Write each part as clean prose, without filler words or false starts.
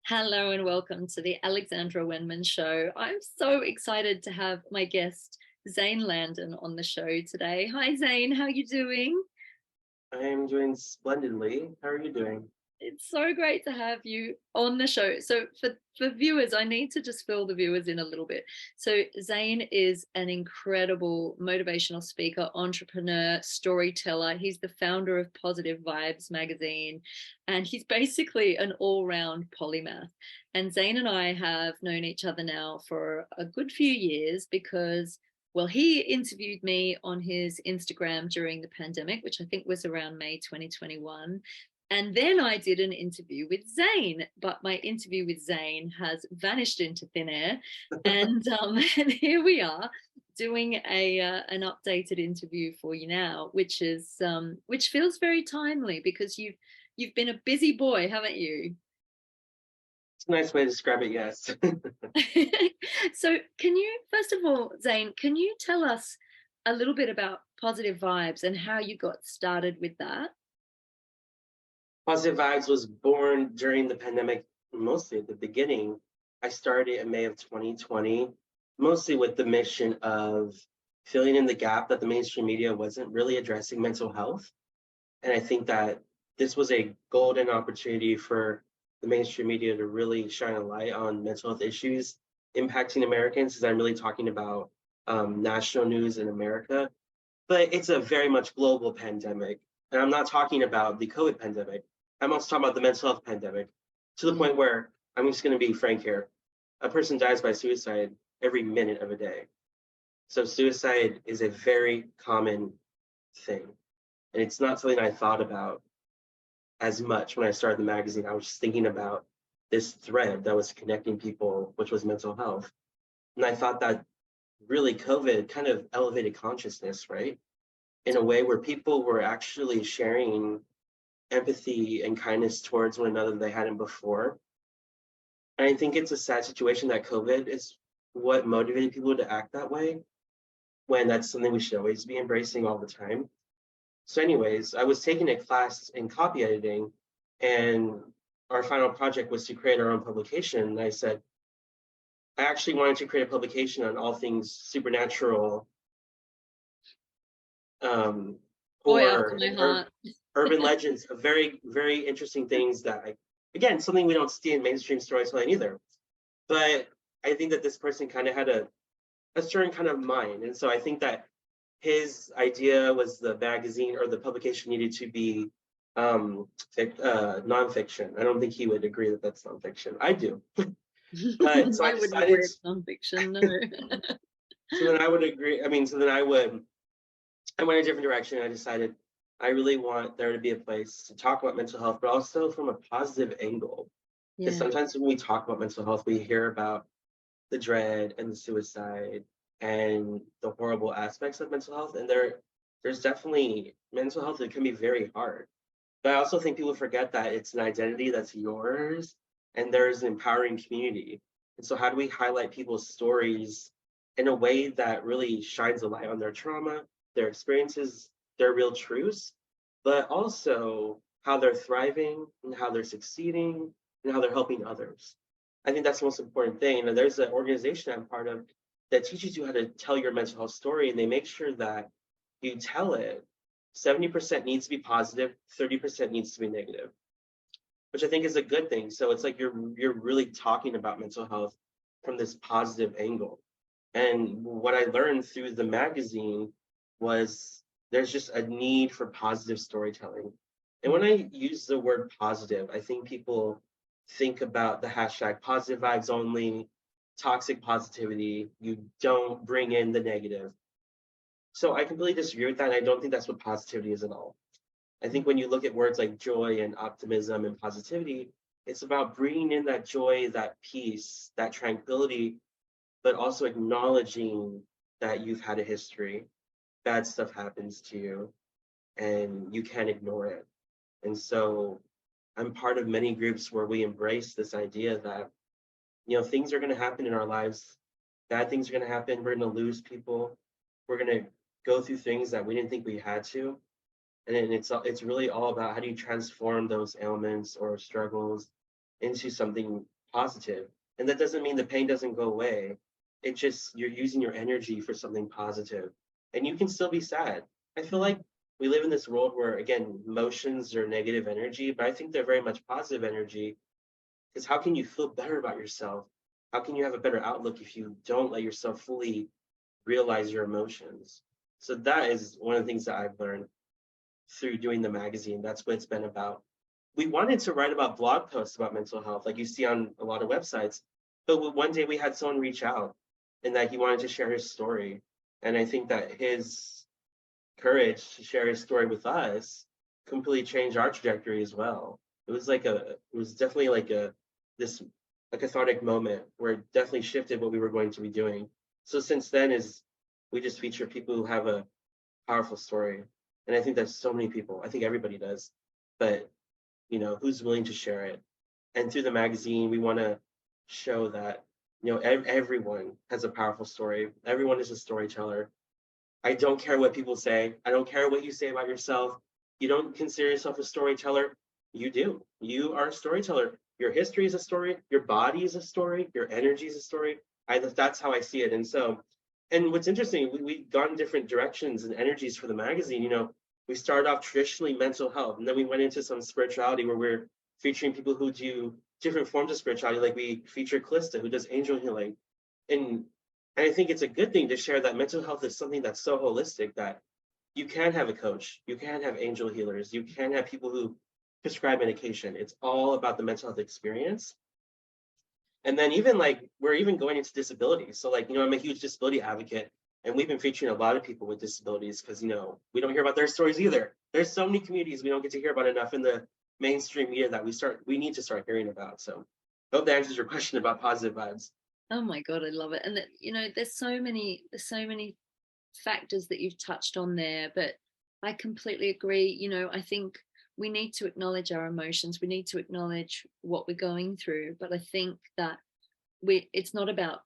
Hello and welcome to the Alexandra Wenman Show. I'm so excited to have my guest Zane Landin on the show today. Hi Zane, how are you doing? I am doing splendidly. How are you doing? It's so great to have you on the show. So for viewers, I need to just fill the viewers in a little bit. So Zane is an incredible motivational speaker, entrepreneur, storyteller. He's the founder of Positive Vibes magazine, and he's basically an all-round polymath. And Zane and I have known each other now for a good few years because well, he interviewed me on his Instagram during the pandemic, which I think was around May 2021. And then I did an interview with Zane, but my interview with Zane has vanished into thin air. And here we are doing an updated interview for you now, which feels very timely because you've been a busy boy, haven't you? It's a nice way to describe it, yes. So can you, first of all, Zane, can you tell us a little bit about Positive Vibes and how you got started with that? Positive Vibes was born during the pandemic, mostly at the beginning. I started in May of 2020, mostly with the mission of filling in the gap that the mainstream media wasn't really addressing mental health. And I think that this was a golden opportunity for the mainstream media to really shine a light on mental health issues impacting Americans, because I'm really talking about national news in America. But it's a very much global pandemic. And I'm not talking about the COVID pandemic. I'm also talking about the mental health pandemic, to the Mm. point where I'm just going to be frank here. A person dies by suicide every minute of a day. So suicide is a very common thing. And it's not something I thought about as much when I started the magazine. I was just thinking about this thread that was connecting people, which was mental health. And I thought that really COVID kind of elevated consciousness, right? In a way where people were actually sharing empathy and kindness towards one another they hadn't before. And I think it's a sad situation that COVID is what motivated people to act that way, when that's something we should always be embracing all the time. So, anyways, I was taking a class in copy editing, and our final project was to create our own publication. And I said, I actually wanted to create a publication on all things supernatural, Boy after horror, my and heart. urban legends, of very, very interesting things that, again, something we don't see in mainstream storytelling either. But I think that this person kind of had a certain kind of mind. And so I think that his idea was the magazine or the publication needed to be nonfiction. I don't think he would agree that that's nonfiction. I do. But so I I wouldn't decided, agree it's nonfiction, no. so then I would agree. I mean, so then I went a different direction. I decided I really want there to be a place to talk about mental health, but also from a positive angle. Because Yeah. sometimes when we talk about mental health, we hear about the dread and the suicide and the horrible aspects of mental health. And there's definitely mental health that can be very hard. But I also think people forget that it's an identity that's yours, and there's an empowering community. And so how do we highlight people's stories in a way that really shines a light on their trauma, their experiences, their real truths, but also how they're thriving and how they're succeeding and how they're helping others. I think that's the most important thing. And there's an organization I'm part of that teaches you how to tell your mental health story, and they make sure that you tell it. 70% needs to be positive, 30% needs to be negative, which I think is a good thing. So it's like you're really talking about mental health from this positive angle. And what I learned through the magazine was there's just a need for positive storytelling. And when I use the word positive, I think people think about the hashtag positive vibes only, toxic positivity. You don't bring in the negative. So I completely disagree with that. And I don't think that's what positivity is at all. I think when you look at words like joy and optimism and positivity, it's about bringing in that joy, that peace, that tranquility, but also acknowledging that you've had a history, bad stuff happens to you, and you can't ignore it. And so I'm part of many groups where we embrace this idea that, things are going to happen in our lives. Bad things are going to happen. We're going to lose people. We're going to go through things that we didn't think we had to. And then it's really all about how do you transform those ailments or struggles into something positive. And that doesn't mean the pain doesn't go away. It just, you're using your energy for something positive. And you can still be sad. I feel Mm. like we live in this world where, again, emotions are negative energy, but I think they're very much positive energy. Because how can you feel better about yourself? How can you have a better outlook if you don't let yourself fully realize your emotions? So that is one of the things that I've learned through doing the magazine. That's what it's been about. We wanted to write about blog posts about mental health, like you see on a lot of websites. But one day we had someone reach out and that he wanted to share his story. And I think that his courage to share his story with us completely changed our trajectory as well. It was definitely like this a cathartic moment where it definitely shifted what we were going to be doing. So since then is we just feature people who have a powerful story. And I think that's so many people. I think everybody does. But, who's willing to share it? And through the magazine, we want to show that, everyone has a powerful story. Everyone is a storyteller. I don't care what people say. I don't care what you say about yourself. You don't consider yourself a storyteller. You do. You are a storyteller. Your history is a story. Your body is a story. Your energy is a story. That's how I see it. And so, and what's interesting, we've gone different directions and energies for the magazine. We started off traditionally mental health, and then we went into some spirituality where we're featuring people who do different forms of spirituality. Like we feature Calista, who does angel healing. And I think it's a good thing to share that mental health is something that's so holistic that you can have a coach, you can have angel healers, you can have people who prescribe medication. It's all about the mental health experience. And then even like we're even going into disability. So like, I'm a huge disability advocate, and we've been featuring a lot of people with disabilities because we don't hear about their stories either. There's so many communities we don't get to hear about enough in the mainstream media that we need to start hearing about. So I hope that answers your question about positive vibes. Oh my God, I love it. And that, there's so many factors that you've touched on there, but I completely agree. I think we need to acknowledge our emotions. We need to acknowledge what we're going through. But I think that it's not about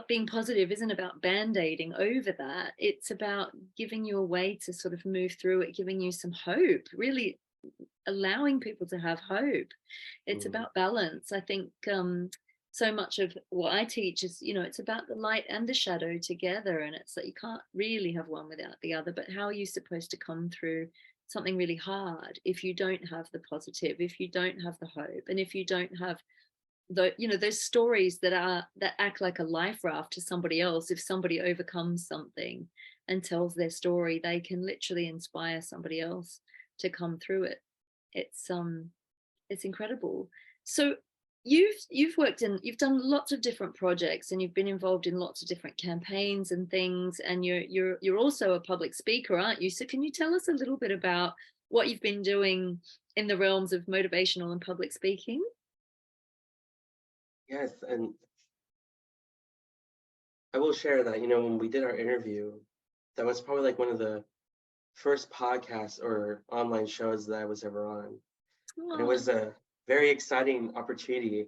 being positive, isn't about band-aiding over that. It's about giving you a way to sort of move through it, giving you some hope, really allowing people to have hope. It's Mm, about balance. I think so much of what I teach is, it's about the light and the shadow together. And it's that you can't really have one without the other. But how are you supposed to come through something really hard if you don't have the positive, if you don't have the hope, and if you don't have those stories that act like a life raft to somebody else? If somebody overcomes something and tells their story, they can literally inspire somebody else to come through it. It's incredible. So you've done lots of different projects, and you've been involved in lots of different campaigns and things, and you're also a public speaker, aren't you? So can you tell us a little bit about what you've been doing in the realms of motivational and public speaking? yes, and I will share that, when we did our interview, that was probably like one of the first podcasts or online shows that I was ever on. And it Oh, was a very exciting opportunity.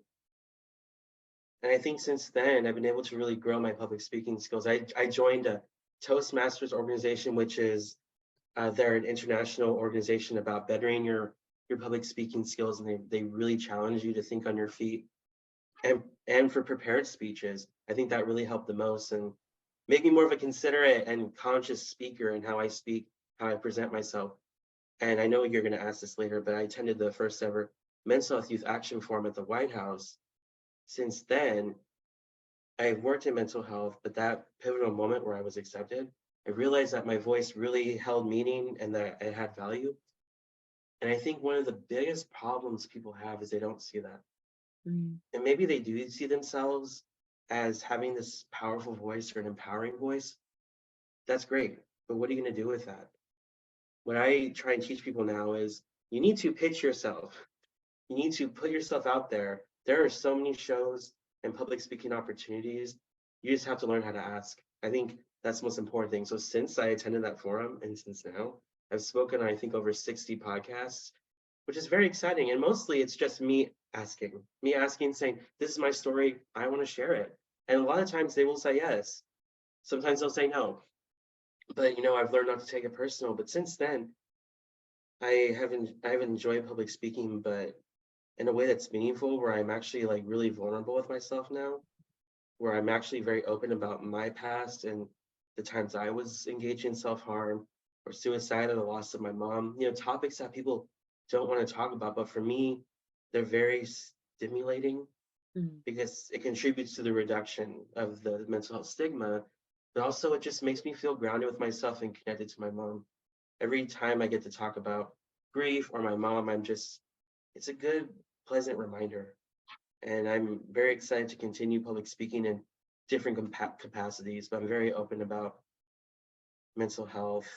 And I think since then, I've been able to really grow my public speaking skills. I joined a Toastmasters organization, which is they're an international organization about bettering your public speaking skills. And they really challenge you to think on your feet. And for prepared speeches, I think that really helped the most and make me more of a considerate and conscious speaker in how I speak, how I present myself. And I know you're going to ask this later, but I attended the first ever Mental Health Youth Action Forum at the White House. Since then, I've worked in mental health, but that pivotal moment where I was accepted, I realized that my voice really held meaning and that it had value. And I think one of the biggest problems people have is they don't see that. mm, And maybe they do see themselves as having this powerful voice or an empowering voice. That's great. But what are you going to do with that? What I try and teach people now is you need to pitch yourself. You need to put yourself out there. There are so many shows and public speaking opportunities. You just have to learn how to ask. I think that's the most important thing. So since I attended that forum and since now, I've spoken on, I think, over 60 podcasts, which is very exciting. And mostly it's just me asking, saying, this is my story. I want to share it. And a lot of times they will say yes. Sometimes they'll say no. But I've learned not to take it personal. But since then, I've enjoyed public speaking, but in a way that's meaningful, where I'm actually like really vulnerable with myself now, where I'm actually very open about my past and the times I was engaged in self-harm or suicide or the loss of my mom, topics that people don't want to talk about. But for me, they're very stimulating Mm. because it contributes to the reduction of the mental health stigma, but also it just makes me feel grounded with myself and connected to my mom. Every time I get to talk about grief or my mom, it's a good, pleasant reminder. And I'm very excited to continue public speaking in different capacities, but I'm very open about mental health,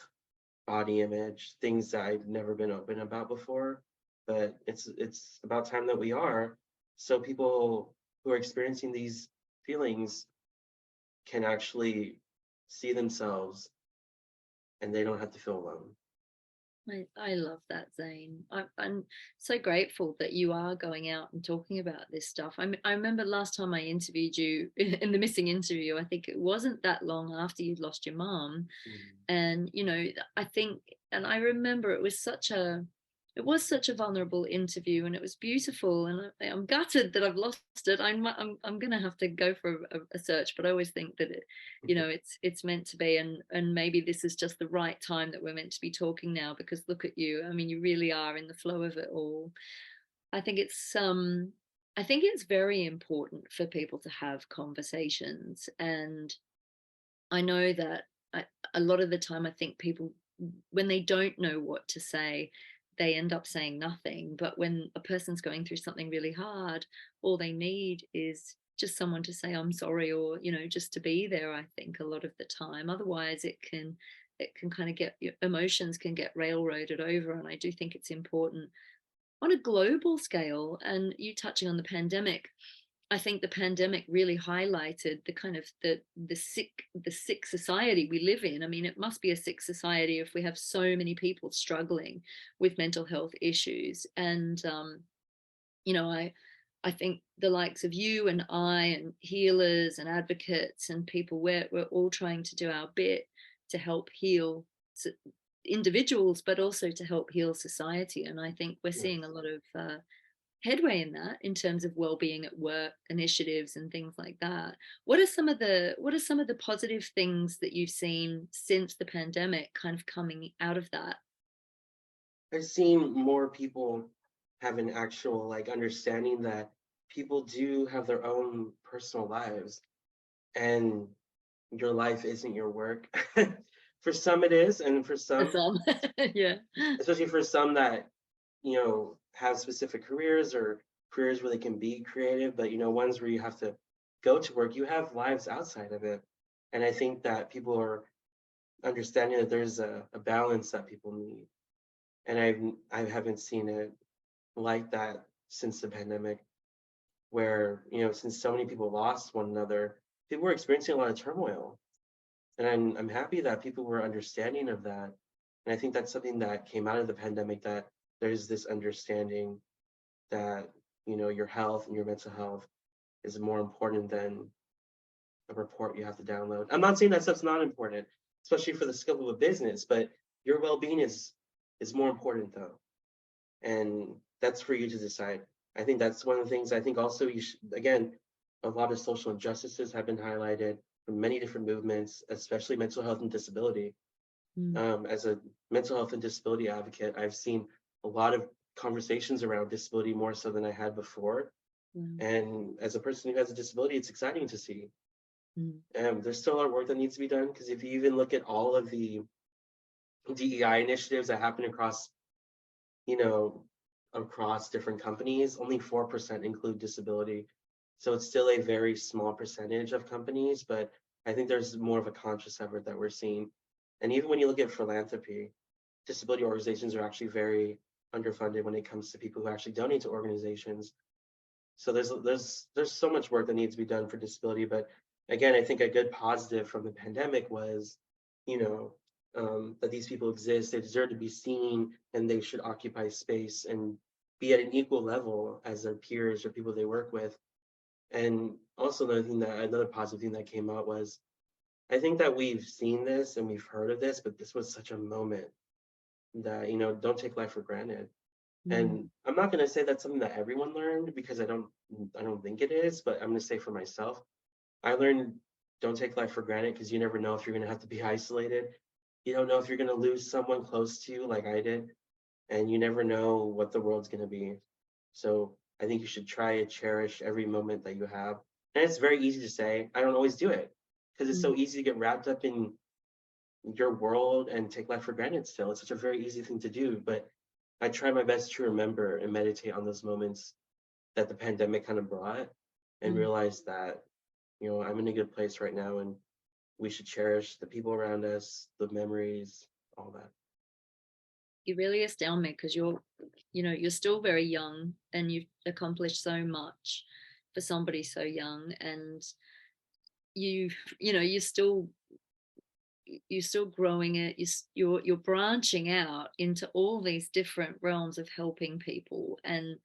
body image, things that I've never been open about before. But it's about time that we are, so people who are experiencing these feelings can actually see themselves and they don't have to feel alone. I love that, Zane. I'm so grateful that you are going out and talking about this stuff. I remember last time I interviewed you in the missing interview, I think it wasn't that long after you'd lost your mom. Mm. And, I think, and I remember it was such a vulnerable interview, and it was beautiful, and I'm gutted that I've lost it. I'm gonna have to go for a search, but I always think that it's meant to be, and maybe this is just the right time that we're meant to be talking now, because look at you. I mean, you really are in the flow of it all. I think it's very important for people to have conversations, and I know that a lot of the time, I think people, when they don't know what to say, they end up saying nothing. But when a person's going through something really hard, all they need is just someone to say, I'm sorry, or, just to be there, I think, a lot of the time. Otherwise, it can kind of get, your emotions can get railroaded over. And I do think it's important on a global scale. And you touching on the pandemic, I think the pandemic really highlighted the kind of the sick society we live in. I mean, it must be a sick society if we have so many people struggling with mental health issues. And I think the likes of you and I and healers and advocates and people, we're all trying to do our bit to help heal individuals, but also to help heal society. And I think we're seeing a Yes. lot of headway in that, in terms of well-being at work initiatives and things like that. What are some of the positive things that you've seen since the pandemic kind of coming out of that? I've seen more people have an actual like understanding that people do have their own personal lives, and your life isn't your work. For some it is, and for That's some, all. Yeah. especially for some that have specific careers or careers where they can be creative, but ones where you have to go to work, you have lives outside of it. And I think that people are understanding that there's a balance that people need. And I haven't seen it like that since the pandemic, where since so many people lost one another, people were experiencing a lot of turmoil. And I'm happy that people were understanding of that. And I think that's something that came out of the pandemic, that there's this understanding that, your health and your mental health is more important than a report you have to download. I'm not saying that stuff's not important, especially for the scope of a business, but your well-being is more important though. And that's for you to decide. I think that's one of the things. I think also you should, again, a lot of social injustices have been highlighted from many different movements, especially mental health and disability. Mm. As a mental health and disability advocate, I've seen a lot of conversations around disability more so than I had before. Mm. And as a person who has a disability, it's exciting to see. Mm. There's still a lot of work that needs to be done, because if you even look at all of the DEI initiatives that happen you know, across different companies, only 4% include disability. So it's still a very small percentage of companies, but I think there's more of a conscious effort that we're seeing. And even when you look at philanthropy, disability organizations are actually very underfunded when it comes to people who actually donate to organizations. So there's so much work that needs to be done for disability. But again, I think a good positive from the pandemic was, you know, that these people exist. They deserve to be seen, and they should occupy space and be at an equal level as their peers or people they work with. And also another positive thing that came out was, I think that we've seen this and we've heard of this, but this was such a moment that don't take life for granted. Mm, And I'm not gonna say that's something that everyone learned because I don't think it is, but I'm gonna say for myself, I learned don't take life for granted because you never know if you're gonna have to be isolated. You don't know if you're gonna lose someone close to you like I did, and you never know what the world's gonna be. So I think you should try to cherish every moment that you have. And it's very easy to say. I don't always do it because it's mm, so easy to get wrapped up in your world and take life for granted still. It's such a very easy thing to do, but I try my best to remember and meditate on those moments that the pandemic kind of brought and mm. realize that, I'm in a good place right now and we should cherish the people around us, the memories, all that. You really astound me because you're still very young and you've accomplished so much for somebody so young, and you you know you're still growing it. You're branching out into all these different realms of helping people, and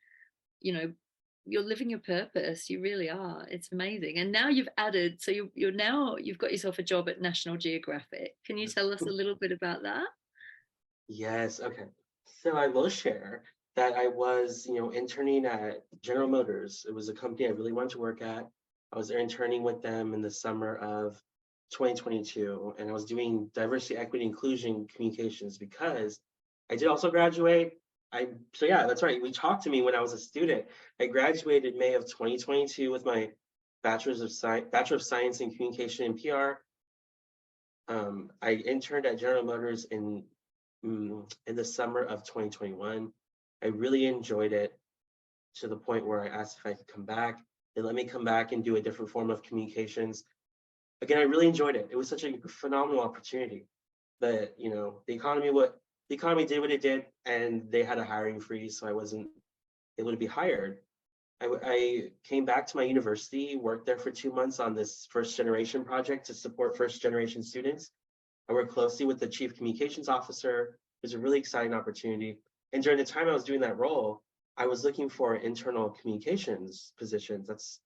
you know you're living your purpose. You really are. It's amazing. And now you've added, so you've got yourself a job at National Geographic. Can you tell us a little bit about that? Yes, okay. So I will share that I was, interning at General Motors. It was a company I really wanted to work at. I was interning with them in the summer of 2022, and I was doing diversity, equity, inclusion communications because I did also graduate. So yeah, that's right. We talked to me when I was a student. I graduated May of 2022 with my Bachelor of Science in Communication and PR. I interned at General Motors in the summer of 2021. I really enjoyed it to the point where I asked if I could come back. They let me come back and do a different form of communications. Again, I really enjoyed it. It was such a phenomenal opportunity. But the economy did what it did, and they had a hiring freeze, so I wasn't able to be hired. I came back to my university, worked there for 2 months on this first generation project to support first generation students. I worked closely with the chief communications officer. It was a really exciting opportunity. And during the time I was doing that role, I was looking for internal communications positions. That's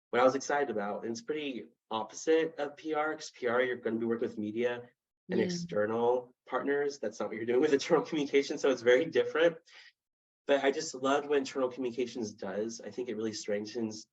what I was excited about. And it's pretty opposite of PR, because PR, you're going to be working with media and Yeah. external partners. That's not what you're doing with internal communications. So it's very different. But I just loved what internal communications does. I think it really strengthens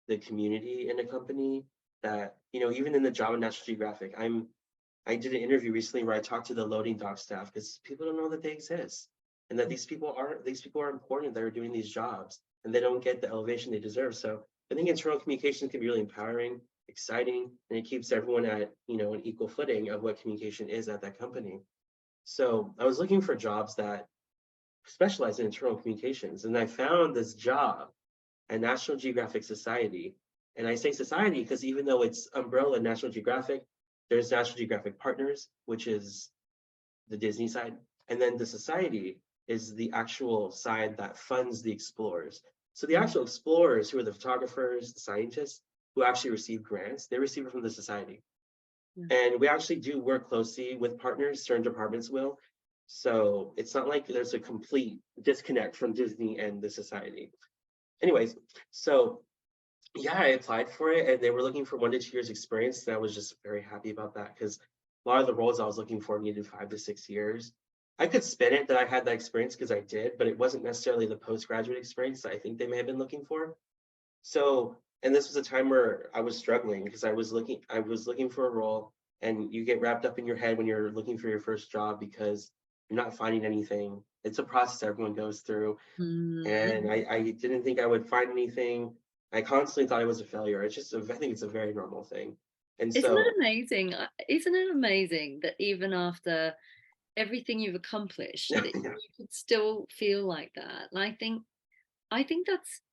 the community in a company that, even in the job at National Geographic, I did an interview recently where I talked to the loading dock staff because people don't know that they exist and that these people are important that are doing these jobs and they don't get the elevation they deserve. So I think internal communication can be really empowering, exciting, and it keeps everyone at an equal footing of what communication is at that company. So I was looking for jobs that specialize in internal communications, and I found this job at National Geographic Society. And I say society because even though it's umbrella National Geographic, there's National Geographic Partners, which is the Disney side. And then the society is the actual side that funds the explorers. So the Mm, actual explorers, who are the photographers, the scientists, who actually receive grants, they receive it from the society. yeah. And we actually do work closely with partners, certain departments will. So it's not like there's a complete disconnect from Disney and the society. Anyways, so yeah, I applied for it and they were looking for 1 to 2 years experience. And I was just very happy about that because a lot of the roles I was looking for needed 5 to 6 years. I could spin it that I had that experience because I did, but it wasn't necessarily the postgraduate experience that I think they may have been looking for. So, and this was a time where I was struggling because I was looking for a role, and you get wrapped up in your head when you're looking for your first job because you're not finding anything. It's a process everyone goes through, and Mm. I didn't think I would find anything. I constantly thought I was a failure. I think it's a very normal thing. And Isn't it so, amazing? Isn't it amazing that even after everything you've accomplished, that yeah, you could still feel like that? And I think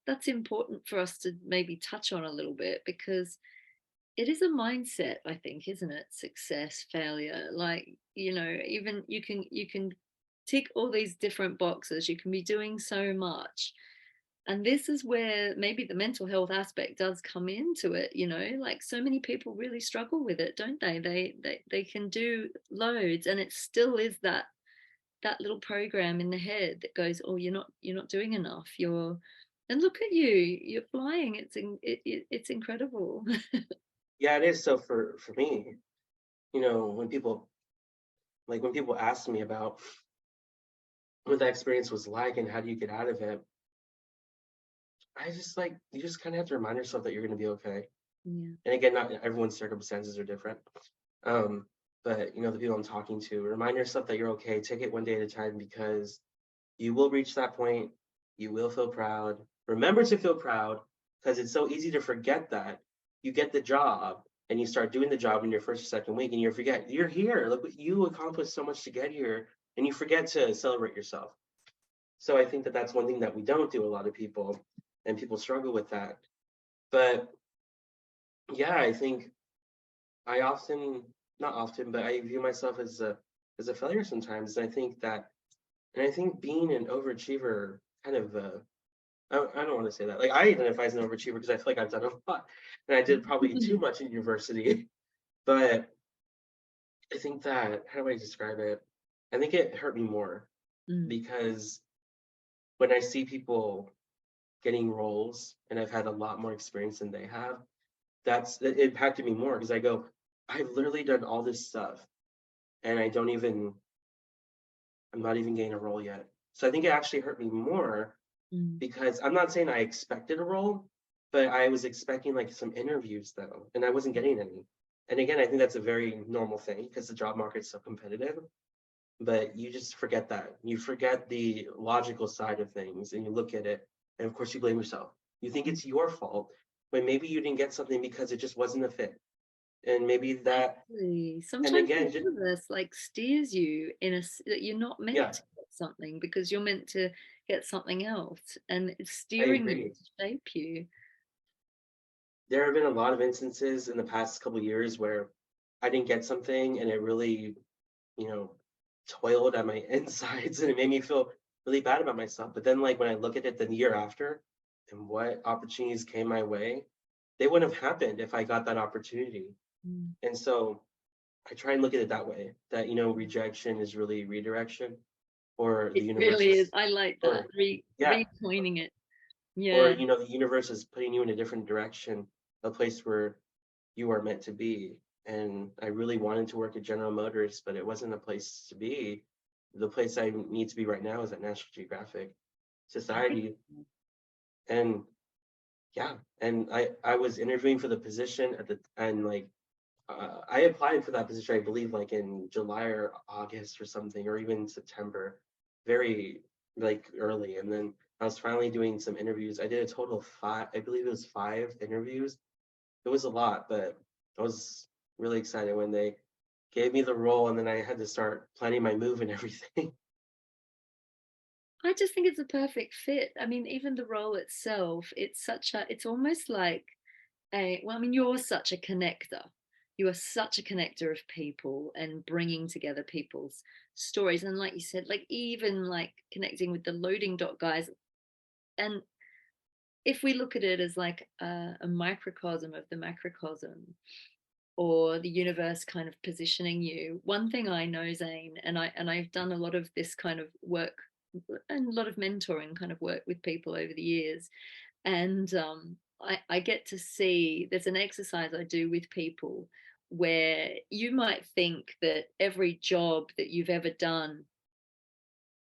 that's important for us to maybe touch on a little bit, because it is a mindset, I think, isn't it? Success, failure, like, even you can tick all these different boxes. You can be doing so much. And this is where maybe the mental health aspect does come into it, like so many people really struggle with it, don't they? They can do loads, and it still is that little program in the head that goes, oh, you're not doing enough. And look at you, you're flying. It's incredible. yeah, it is. So for me, when people ask me about what that experience was like and how do you get out of it, I just like you just kind of have to remind yourself that you're going to be okay. Yeah. And again, not everyone's circumstances are different. Um, but the people I'm talking to, remind yourself that you're okay. Take it one day at a time because you will reach that point. You will feel proud. Remember to feel proud because it's so easy to forget that. You get the job and you start doing the job in your first or second week and you forget you're here. Look what you accomplished so much to get here and you forget to celebrate yourself. So I think that that's one thing that we don't do, a lot of people, and people struggle with that. But yeah, I think I often, not often, but I view myself as a failure sometimes. And I think being an overachiever kind of, I don't want to say that. Like I identify as an overachiever because I feel like I've done a lot, and I did probably too much in university. But I think that, how do I describe it? I think it hurt me more Mm. because when I see people getting roles, and I've had a lot more experience than they have, it impacted me more because I go, I've literally done all this stuff, and I'm not even getting a role yet. So I think it actually hurt me more Mm. because I'm not saying I expected a role, but I was expecting like some interviews though, and I wasn't getting any. And again, I think that's a very normal thing because the job market's so competitive. But you just forget that. You forget the logical side of things and you look at it, and of course you blame yourself. You think it's your fault when maybe you didn't get something because it just wasn't a fit. And maybe that, Exactly. and Sometimes the again, just, universe like steers you that you're not meant yeah, to get something because you're meant to get something else, and it's I steering you agree. to shape you. There have been a lot of instances in the past couple of years where I didn't get something and it really, you know, toiled at my insides and it made me feel really bad about myself. But then, like, when I look at it the year after and what opportunities came my way, they wouldn't have happened if I got that opportunity. Mm. And so I try and look at it that way, that, rejection is really redirection, or the It universe really is. is, I like that. or, yeah, Recoining it. or, Yeah. the universe is putting you in a different direction, a place where you are meant to be. And I really wanted to work at General Motors, but it wasn't a place to be. The place I need to be right now is at National Geographic Society. And yeah, and I was interviewing for the position and like I applied for that position, I believe, like in July or August or something, or even September, very like early. And then I was finally doing some interviews. I did a total of five, I believe it was 5 interviews. It was a lot, but I was really excited when they gave me the role, and then I had to start planning my move and everything. I just think it's a perfect fit. I mean, even the role itself, it's almost like well, I mean, you're such a connector. You are such a connector of people and bringing together people's stories. And like you said, like even like connecting with the loading dock guys. And if we look at it as like a microcosm of the macrocosm, or the universe kind of positioning you. One thing I know, Zane, and I've done a lot of this kind of work and a lot of mentoring kind of work with people over the years, and I get to see there's an exercise I do with people where you might think that every job that you've ever done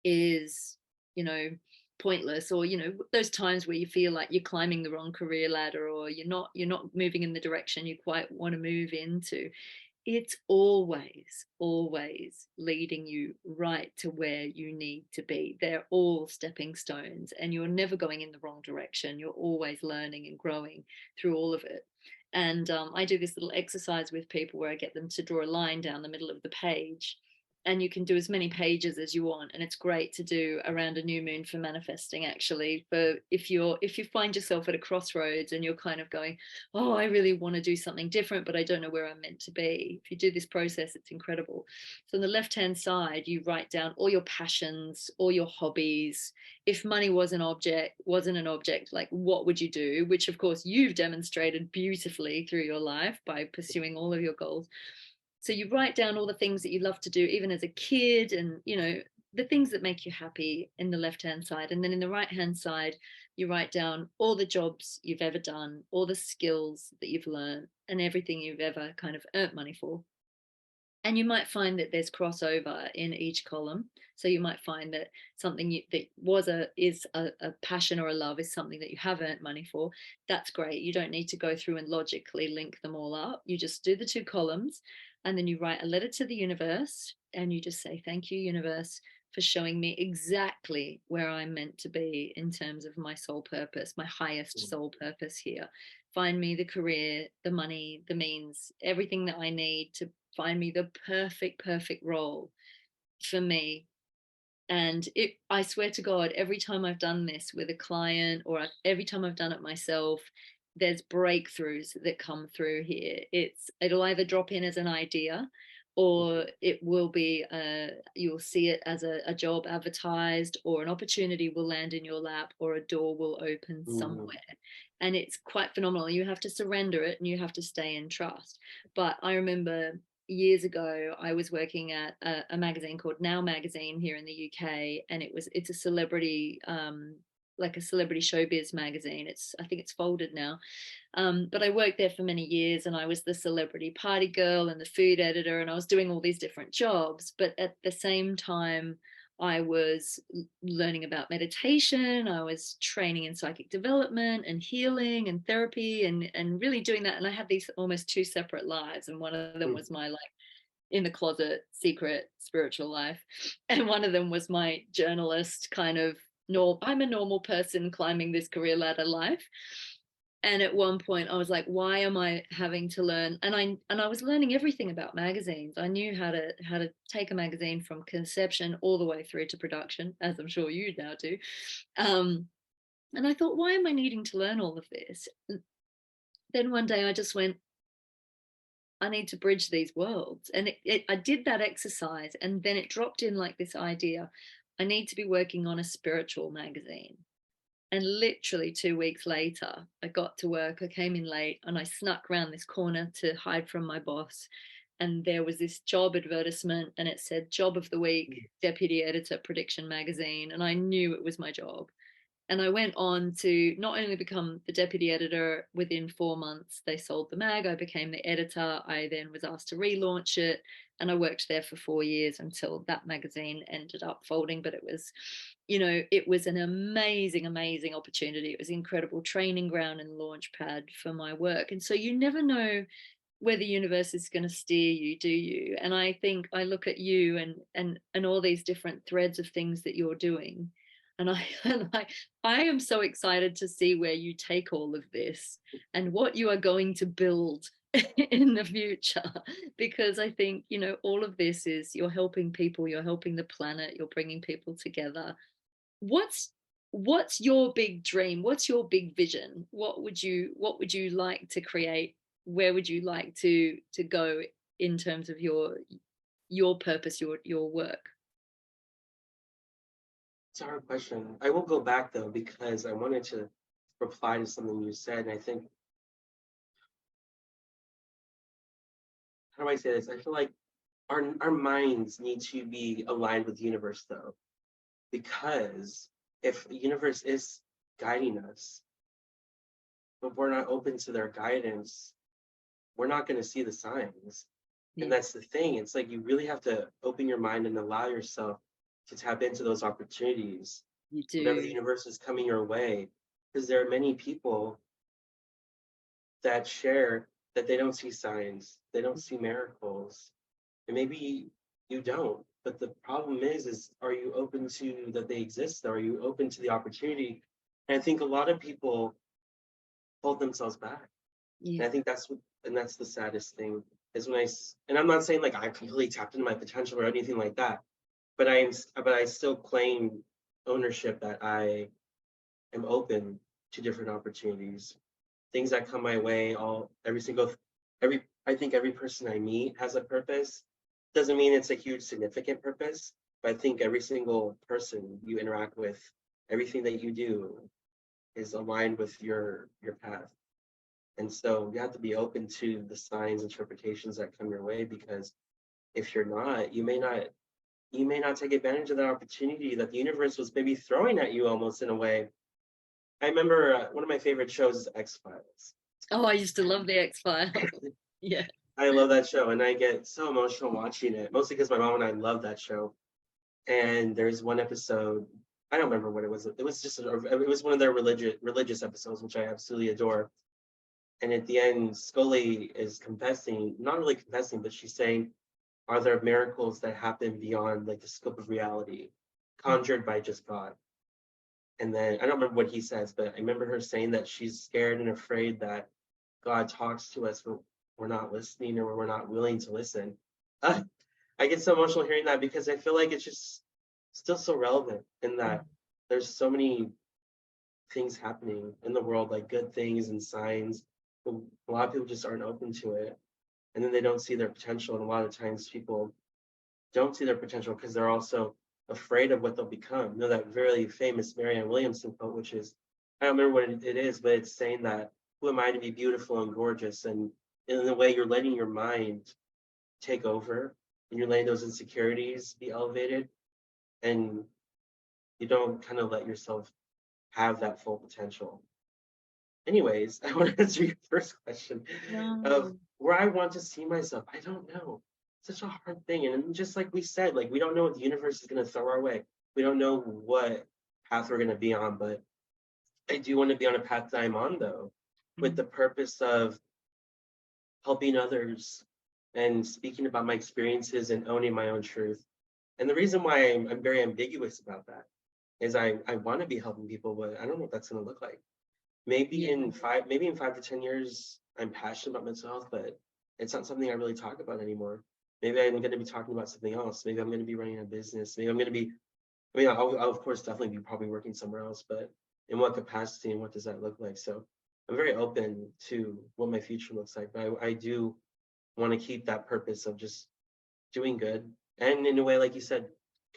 is, you know, pointless, or those times where you feel like you're climbing the wrong career ladder, or you're not moving in the direction you quite want to move into. It's always leading you right to where you need to be. They're all stepping stones, and you're never going in the wrong direction. You're always learning and growing through all of it. And I do this little exercise with people where I get them to draw a line down the middle of the page, and you can do as many pages as you want, and it's great to do around a new moon for manifesting, actually. For if you find yourself at a crossroads and you're kind of going, oh, I really want to do something different, but I don't know where I'm meant to be. If you do this process, it's incredible. So on the left hand side, you write down all your passions, all your hobbies. If money wasn't an object, like what would you do? Which of course you've demonstrated beautifully through your life by pursuing all of your goals. So you write down all the things that you love to do, even as a kid, and the things that make you happy in the left hand side. And then in the right hand side, you write down all the jobs you've ever done, all the skills that you've learned, and everything you've ever kind of earned money for. And you might find that there's crossover in each column. So you might find that something that is a passion or a love is something that you have earned money for. That's great. You don't need to go through and logically link them all up. You just do the two columns, and then you write a letter to the universe, and you just say, thank you, universe, for showing me exactly where I'm meant to be in terms of my soul purpose, my highest soul purpose here. Find me the career, the money, the means, everything that I need to find me the perfect role for me. And I swear to God, every time I've done this with a client, or every time I've done it myself, there's breakthroughs that come through here. It'll either drop in as an idea, or it will be you'll see it as a job advertised, or an opportunity will land in your lap, or a door will open somewhere. And it's quite phenomenal. You have to surrender it, and you have to stay in trust. But I remember years ago, I was working at a magazine called Now Magazine here in the UK, and it's a celebrity, like a celebrity showbiz magazine. I think it's folded now. But I worked there for many years, and I was the celebrity party girl and the food editor, and I was doing all these different jobs. But at the same time, I was learning about meditation. I was training in psychic development and healing and therapy, and really doing that. And I had these almost two separate lives. And one of them was my like in the closet secret spiritual life, and one of them was my journalist kind of I'm a normal person climbing this career ladder life. And at one point I was like, why am I having to learn? And I was learning everything about magazines. I knew how to take a magazine from conception all the way through to production, as I'm sure you now do. And I thought, why am I needing to learn all of this? Then one day I just went, I need to bridge these worlds. And I did that exercise, and then it dropped in like this idea, I need to be working on a spiritual magazine. And literally 2 weeks later, I got to work. I came in late, and I snuck around this corner to hide from my boss. And there was this job advertisement, and it said job of the week, deputy editor, Prediction magazine. And I knew it was my job. And I went on to not only become the deputy editor. Within 4 months, they sold the mag. I became the editor. I then was asked to relaunch it. And I worked there for 4 years until that magazine ended up folding. But it was an amazing opportunity. It was an incredible training ground and launch pad for my work. And so you never know where the universe is going to steer you, do you? And I think I look at you and all these different threads of things that you're doing. And I am so excited to see where you take all of this and what you are going to build in the future, because I think all of this is, you're helping people, you're helping the planet, you're bringing people together. What's your big dream? What's your big vision? What would you like to create? Where would you like to go in terms of your purpose, your work? It's a hard question. I will go back though, because I wanted to reply to something you said. And I think, how do I say this? I feel like our minds need to be aligned with the universe though, because if the universe is guiding us, but we're not open to their guidance, we're not going to see the signs. Yeah. And that's the thing. It's like you really have to open your mind and allow yourself to tap into those opportunities. You do. Whatever the universe is coming your way. Because there are many people that share that they don't see signs, they don't see miracles. And maybe you don't. But the problem is are you open to that they exist? Are you open to the opportunity? And I think a lot of people hold themselves back. Yeah. And I think that's the saddest thing is and I'm not saying like I completely tapped into my potential or anything like that, but I still claim ownership that I am open to different opportunities, things that come my way. I think every person I meet has a purpose. Doesn't mean it's a huge significant purpose, but I think every single person you interact with, everything that you do is aligned with your path. And so you have to be open to the signs, interpretations that come your way, because if you're not, you may not take advantage of that opportunity that the universe was maybe throwing at you almost in a way. I remember one of my favorite shows is X-Files. Oh, I used to love the X-Files. Yeah. I love that show, and I get so emotional watching it, mostly because my mom and I love that show. And there's one episode, I don't remember what it was. It was just it was one of their religious episodes, which I absolutely adore. And at the end, Scully is confessing, not really confessing, but she's saying, "Are there miracles that happen beyond like the scope of reality, conjured by just God?" And then I don't remember what he says, but I remember her saying that she's scared and afraid that God talks to us when we're not listening or when we're not willing to listen. Uh, I get so emotional hearing that because I feel like it's just still so relevant in that there's so many things happening in the world, like good things and signs, but a lot of people just aren't open to it. And then they don't see their potential. And a lot of times people don't see their potential because they're also afraid of what they'll become. You know, that very famous Marianne Williamson quote, which is, I don't remember what it is, but it's saying that, who am I to be beautiful and gorgeous? And in the way you're letting your mind take over and you're letting those insecurities be elevated and you don't kind of let yourself have that full potential. Anyways, I want to answer your first question of No. where I want to see myself. I don't know. Such a hard thing. And just like we said, like we don't know what the universe is going to throw our way. We don't know what path we're going to be on, but I do want to be on a path that I'm on though, with the purpose of helping others and speaking about my experiences and owning my own truth. And the reason why I'm very ambiguous about that is I want to be helping people, but I don't know what that's going to look like. Yeah. Maybe in 5 to 10 years, I'm passionate about mental health, but it's not something I really talk about anymore. Maybe I'm going to be talking about something else. Maybe I'm going to be running a business. Maybe I'm going to be, I mean, I'll of course definitely be probably working somewhere else, but in what capacity and what does that look like? So I'm very open to what my future looks like, but I do want to keep that purpose of just doing good. And in a way, like you said,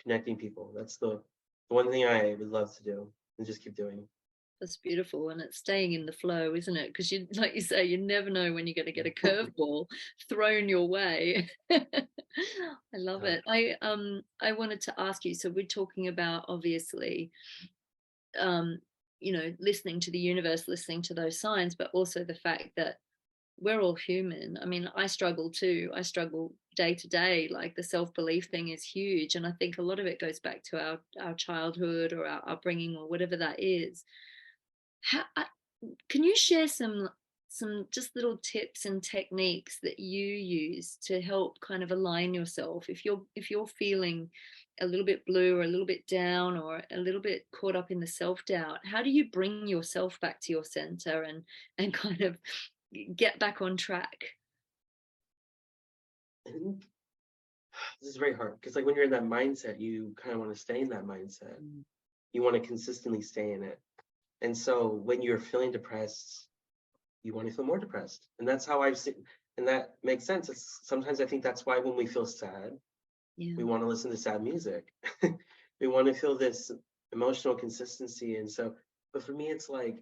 connecting people. That's the one thing I would love to do and just keep doing. That's beautiful, and it's staying in the flow, isn't it? Because you, like you say, you never know when you're going to get a curveball thrown your way. I love Yeah. it. I wanted to ask you. So we're talking about obviously, um, listening to the universe, listening to those signs, but also the fact that we're all human. I mean, I struggle too. I struggle day to day. Like the self belief thing is huge, and I think a lot of it goes back to our childhood or our upbringing or whatever that is. How, can you share some just little tips and techniques that you use to help kind of align yourself if you're feeling a little bit blue or a little bit down or a little bit caught up in the self-doubt? How do you bring yourself back to your center and kind of get back on track? And this is very hard because like when you're in that mindset, you kind of want to stay in that mindset. Mm. You want to consistently stay in it. And so when you're feeling depressed, you want to feel more depressed. And that's how I've seen, and that makes sense. Sometimes I think that's why when we feel sad, Yeah. we want to listen to sad music. We want to feel this emotional consistency. And so, but for me, it's like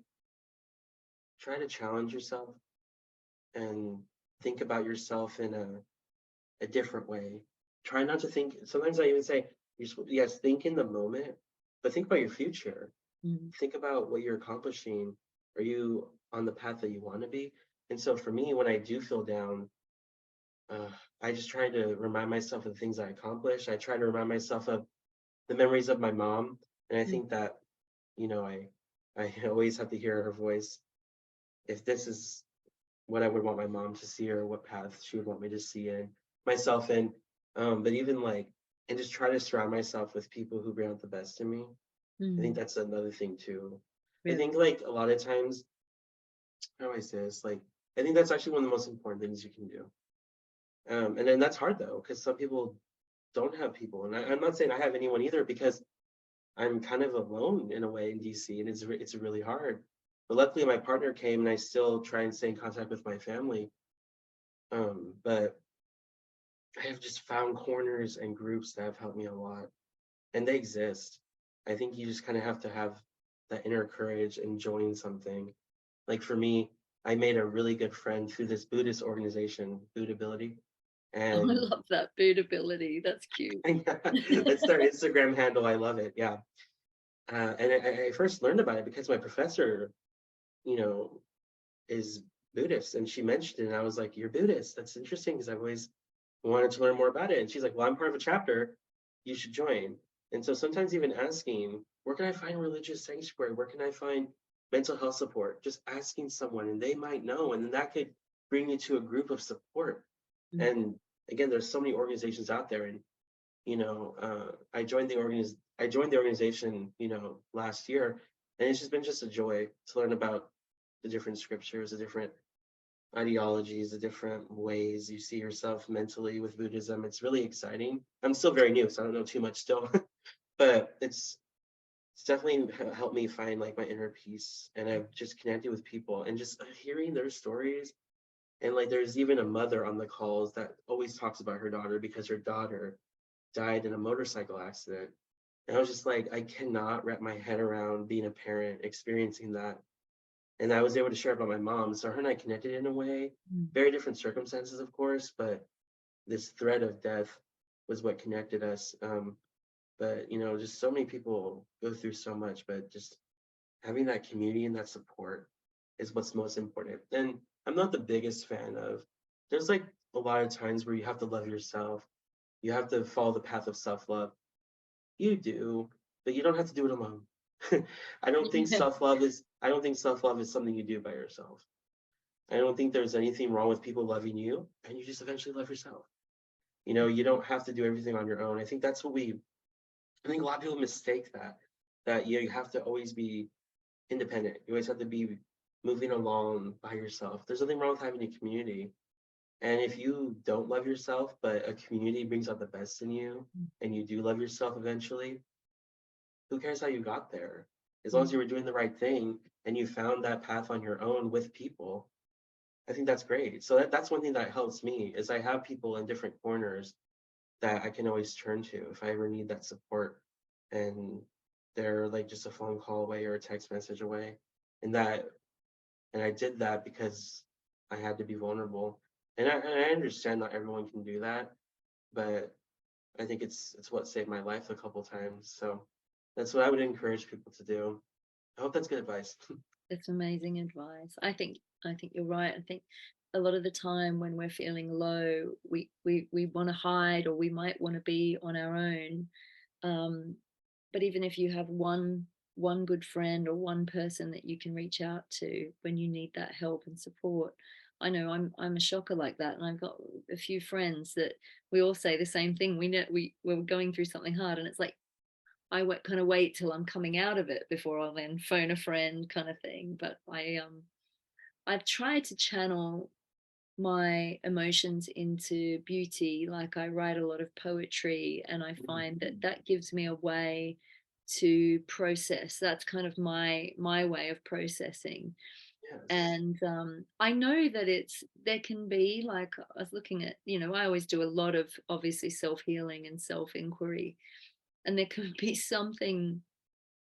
try to challenge yourself and think about yourself in a different way. Try not to think. Sometimes I even say, yes, think in the moment, but think about your future. Mm. Think about what you're accomplishing. Are you on the path that you want to be? And so for me, when I do feel down, uh, I just try to remind myself of the things I accomplished. I try to remind myself of the memories of my mom. And I Mm. think that, I always have to hear her voice. If this is what I would want my mom to see or what path she would want me to see in myself in. But even like, and just try to surround myself with people who bring out the best in me. I think Mm. that's another thing too. I Really. think like a lot of times, how do I say this? Like, I think that's actually one of the most important things you can do. And then that's hard though, because some people don't have people. And I'm not saying I have anyone either, because I'm kind of alone in a way in DC, and it's really hard. But luckily, my partner came, and I still try and stay in contact with my family. But I have just found corners and groups that have helped me a lot, and they exist. I think you just kind of have to have that inner courage and join something. Like for me, I made a really good friend through this Buddhist organization, Buddhability, Oh, I and love that bootability. That's cute. that's their Instagram handle. I love it. Yeah, and I first learned about it because my professor, you know, is Buddhist, and she mentioned it, and I was like, "You're Buddhist? That's interesting because I've always wanted to learn more about it." And she's like, "Well, I'm part of a chapter. You should join." And so sometimes even asking, "Where can I find religious sanctuary? Where can I find mental health support?" Just asking someone, and they might know, and then that could bring you to a group of support. Mm. And again, there's so many organizations out there, and I joined the organization, last year, and it's just been just a joy to learn about the different scriptures, the different ideologies, the different ways you see yourself mentally with Buddhism. It's really exciting. I'm still very new, so I don't know too much still, but it's definitely helped me find like my inner peace, and I've just connected with people and just hearing their stories. And like, there's even a mother on the calls that always talks about her daughter because her daughter died in a motorcycle accident. And I was just like, I cannot wrap my head around being a parent, experiencing that. And I was able to share about my mom. So her and I connected in a way, Mm. very different circumstances, of course, but this thread of death was what connected us. But just so many people go through so much, but just having that community and that support is what's most important. And I'm not the biggest fan of, there's like a lot of times where you have to love yourself. You have to follow the path of self-love. You do, but you don't have to do it alone. I don't think self-love is something you do by yourself. I don't think there's anything wrong with people loving you, and you just eventually love yourself. You don't have to do everything on your own. I think a lot of people mistake that you have to always be independent. You always have to be moving along by yourself. There's nothing wrong with having a community. And if you don't love yourself, but a community brings out the best in you, and you do love yourself eventually, who cares how you got there? As long as Mm. you were doing the right thing and you found that path on your own with people, I think that's great. So that's one thing that helps me is I have people in different corners that I can always turn to if I ever need that support. And they're like just a phone call away or a text message away. And that and I did that because I had to be vulnerable. And I understand not everyone can do that, but I think it's what saved my life a couple times. So that's what I would encourage people to do. I hope that's good advice. That's amazing advice. I think you're right. I think a lot of the time when we're feeling low, we want to hide, or we might want to be on our own. Um, but even if you have one good friend or one person that you can reach out to when you need that help and support. I know I'm a shocker like that, and I've got a few friends that we all say the same thing. We know we're going through something hard, and it's like kind of wait till I'm coming out of it before I'll then phone a friend, kind of thing. But I've tried to channel my emotions into beauty. Like, I write a lot of poetry, and I find that that gives me a way to process. That's kind of my way of processing. Yes. And I know that there can be, like, I was looking at, I always do a lot of obviously self-healing and self-inquiry, and there can be something,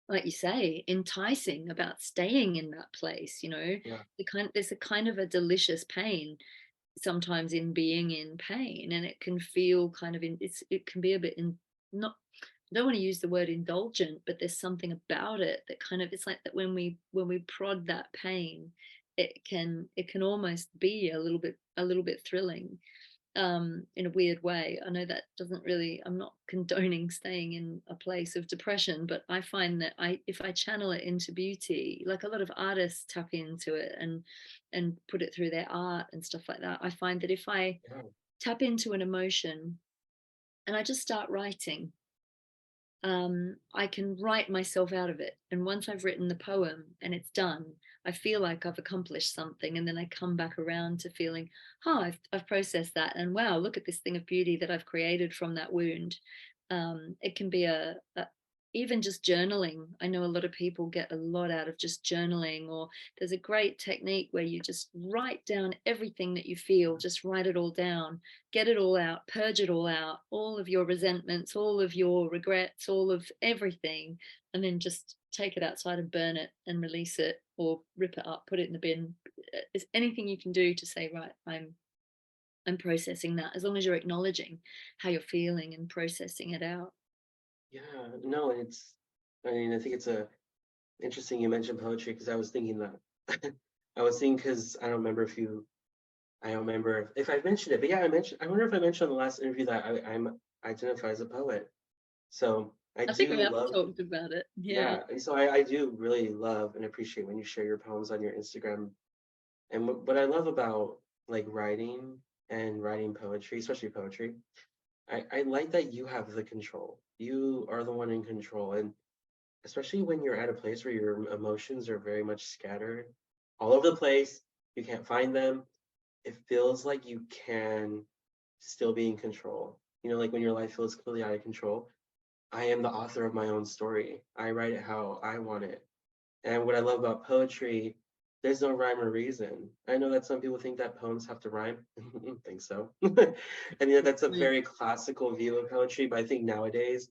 like you say, enticing about staying in that place. Yeah. There's a kind of a delicious pain sometimes in being in pain, and it can feel kind of it can be a bit not, I don't want to use the word indulgent, but there's something about it that kind of, it's like that when we prod that pain, it can almost be a little bit thrilling, in a weird way. I know that doesn't really, I'm not condoning staying in a place of depression, but I find that if I channel it into beauty, like a lot of artists tap into it and put it through their art and stuff like that. I find that if I Yeah. tap into an emotion and I just start writing, I can write myself out of it. And once I've written the poem and it's done, I feel like I've accomplished something. And then I come back around to feeling, I've processed that. And wow, look at this thing of beauty that I've created from that wound. It can be even just journaling. I know a lot of people get a lot out of just journaling, or there's a great technique where you just write down everything that you feel, just write it all down, get it all out, purge it all out, all of your resentments, all of your regrets, all of everything, and then just take it outside and burn it and release it, or rip it up, put it in the bin. Is anything you can do to say, right, I'm processing that, as long as you're acknowledging how you're feeling and processing it out. Yeah. No, I mean, I think it's interesting you mentioned poetry because I was thinking that I was thinking because I don't remember if I mentioned it, but yeah, I wonder if I mentioned on the last interview that I'm identify as a poet. So I I think we do have love, talked about it. Yeah. yeah. So I do really love and appreciate when you share your poems on your Instagram. And what I love about like writing and writing poetry, especially poetry, I like that you have the control. You are the one in control. And especially when you're at a place where your emotions are very much scattered all over the place, you can't find them. It feels like you can still be in control. You know, like when your life feels completely out of control. I am the author of my own story. I write it how I want it. And what I love about poetry, there's no rhyme or reason. I know that some people think that poems have to rhyme. I don't think so. And yeah, that's a Mm. very classical view of poetry, but I think nowadays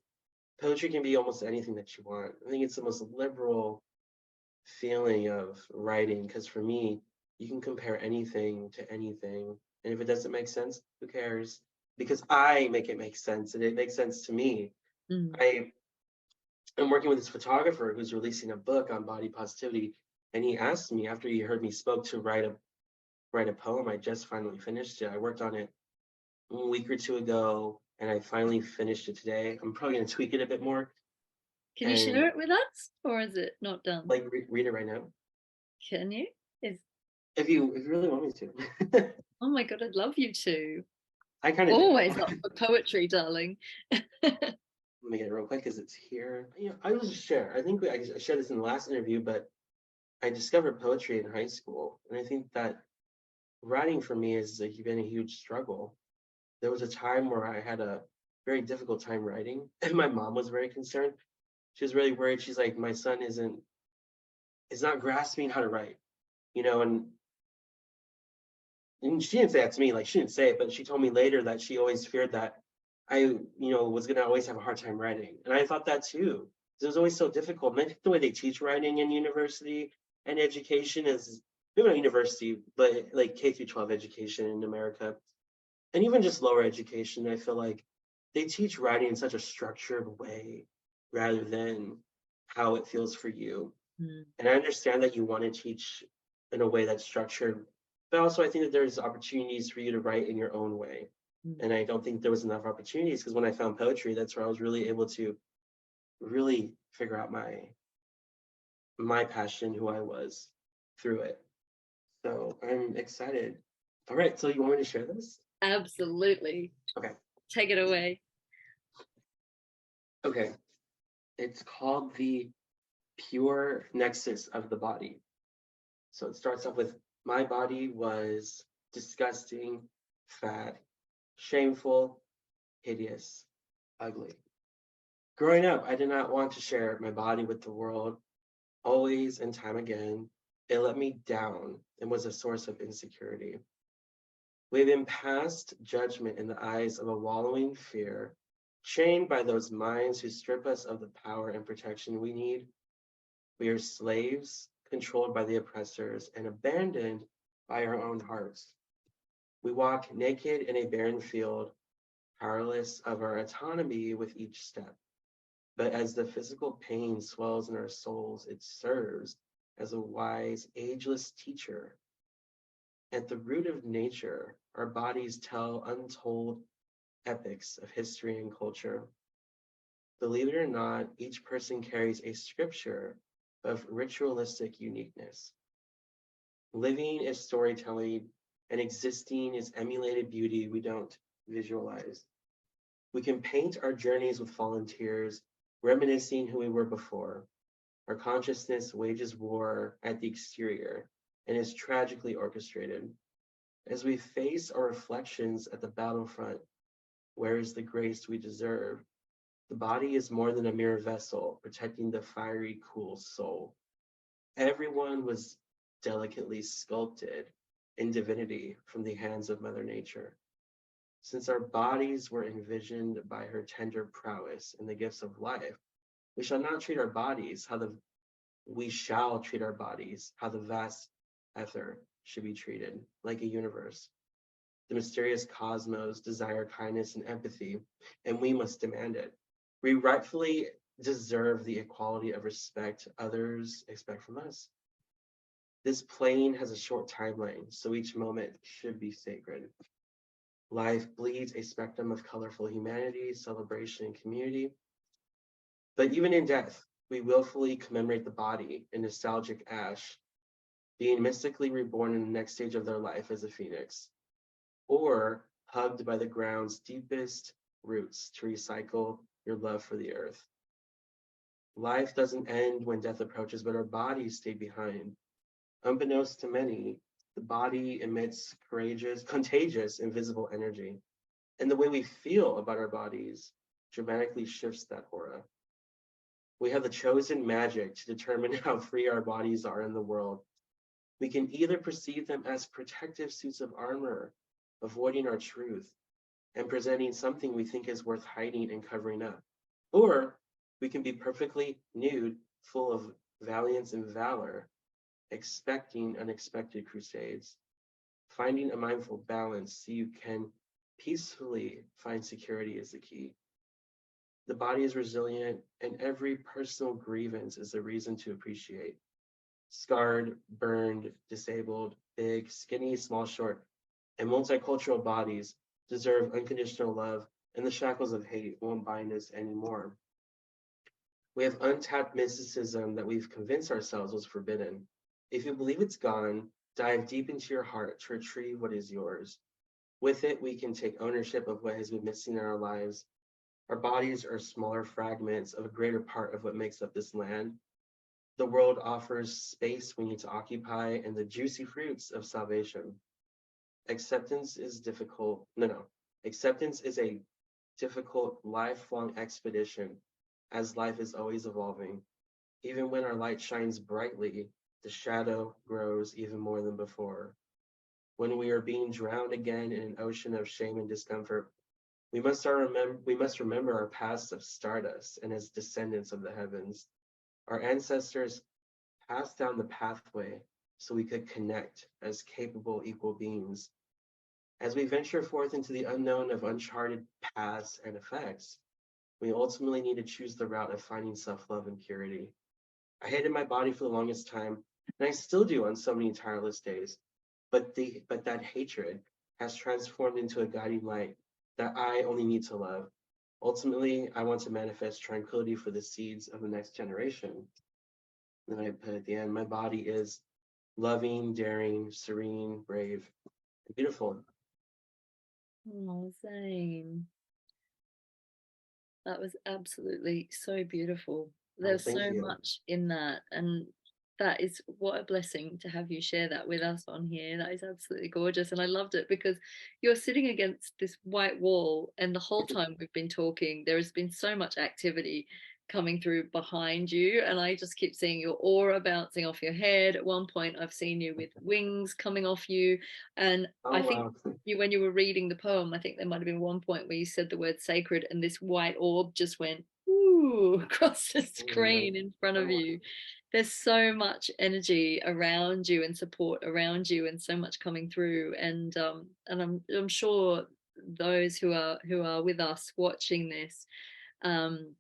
poetry can be almost anything that you want. I think it's the most liberal feeling of writing because for me, you can compare anything to anything. And if it doesn't make sense, who cares? Because I make it make sense and it makes sense to me. Mm. I am working with this photographer who's releasing a book on body positivity. And he asked me after he heard me spoke to write a poem. I just finally finished it. I worked on it a week or two ago and I finally finished it today. I'm probably gonna tweak it a bit more Can you share and it with us, or is it not done? like read it right now. Can you? Is If you really want me to. Oh my god, I'd love you to. I kind of do. Always up for poetry, darling. Let me get it real quick because it's here. You know, I will just share. I think I shared this in the last interview, but I discovered poetry in high school, and I think that writing for me has been a huge struggle. There was a time where I had a very difficult time writing, and my mom was very concerned. She was really worried. She's like, "My son is not grasping how to write," you know, and she didn't say that to me, like she didn't say it, but she told me later that she always feared that was gonna always have a hard time writing. And I thought that too. It was always so difficult. And I think the way they teach writing in university and education is maybe not university, but like K through 12 education in America, and even just lower education, I feel like they teach writing in such a structured way rather than how it feels for you. Mm. And I understand that you want to teach in a way that's structured, but also I think that there's opportunities for you to write in your own way. Mm. And I don't think there was enough opportunities because when I found poetry, that's where I was really able to really figure out my passion, who I was through it. So I'm excited. All right, so you want me to share this? Absolutely. Okay. Take it away. Okay. It's called the pure nexus of the body. So it starts off with my body was disgusting, fat, shameful, hideous, ugly. Growing up, I did not want to share my body with the world. Always and time again, it let me down and was a source of insecurity. We've been past judgment in the eyes of a wallowing fear, chained by those minds who strip us of the power and protection we need. We are slaves, controlled by the oppressors, and abandoned by our own hearts. We walk naked in a barren field, powerless of our autonomy with each step. But as the physical pain swells in our souls, it serves as a wise, ageless teacher. At the root of nature, our bodies tell untold epics of history and culture. Believe it or not, each person carries a scripture of ritualistic uniqueness. Living is storytelling, and existing is emulated beauty we don't visualize. We can paint our journeys with volunteers, reminiscing who we were before. Our consciousness wages war at the exterior and is tragically orchestrated. As we face our reflections at the battlefront, where is the grace we deserve? The body is more than a mere vessel protecting the fiery, cool soul. Everyone was delicately sculpted in divinity from the hands of Mother Nature. Since our bodies were envisioned by her tender prowess in the gifts of life, we shall not treat our bodies how the we shall treat our bodies how the vast ether should be treated, like a universe. The mysterious cosmos desire kindness and empathy, and we must demand it. We rightfully deserve the equality of respect others expect from us. This plane has a short timeline, so each moment should be sacred. Life bleeds a spectrum of colorful humanity, celebration, and community. But even in death, we willfully commemorate the body in nostalgic ash, being mystically reborn in the next stage of their life as a phoenix, or hugged by the ground's deepest roots to recycle your love for the earth. Life doesn't end when death approaches, but our bodies stay behind. Unbeknownst to many, the body emits courageous, contagious, invisible energy. And the way we feel about our bodies dramatically shifts that aura. We have the chosen magic to determine how free our bodies are in the world. We can either perceive them as protective suits of armor, avoiding our truth, and presenting something we think is worth hiding and covering up. Or we can be perfectly nude, full of valiance and valor, expecting unexpected crusades. Finding a mindful balance so you can peacefully find security is the key. The body is resilient, and every personal grievance is a reason to appreciate. Scarred, burned, disabled, big, skinny, small, short, and multicultural bodies deserve unconditional love, and the shackles of hate won't bind us anymore. We have untapped mysticism that we've convinced ourselves was forbidden. If you believe it's gone, dive deep into your heart to retrieve what is yours. With it, we can take ownership of what has been missing in our lives. Our bodies are smaller fragments of a greater part of what makes up this land. The world offers space we need to occupy and the juicy fruits of salvation. Acceptance is difficult. No. Acceptance is a difficult, lifelong expedition, as life is always evolving. Even when our light shines brightly, the shadow grows even more than before. When we are being drowned again in an ocean of shame and discomfort, we must remember our past of stardust and as descendants of the heavens. Our ancestors passed down the pathway so we could connect as capable equal beings. As we venture forth into the unknown of uncharted paths and effects, we ultimately need to choose the route of finding self-love and purity. I hated my body for the longest time, and I still do on so many tireless days. But that hatred has transformed into a guiding light that I only need to love. Ultimately, I want to manifest tranquility for the seeds of the next generation. Then I put at the end, my body is loving, daring, serene, brave, and beautiful. Oh, Zane, that was absolutely so beautiful. Oh, There's thank so you. much in that, and that is what a blessing to have you share that with us on here. That is absolutely gorgeous, and I loved it because you're sitting against this white wall, and the whole time we've been talking, there has been so much activity coming through behind you, and I just keep seeing your aura bouncing off your head. At one point, I've seen you with wings coming off you, and Oh, I think wow. you, when you were reading the poem, I think there might have been one point where you said the word sacred, and this white orb just went ooh across the screen in front of Oh, you. There's so much energy around you and support around you, and so much coming through. And I'm sure those who are with us watching this um,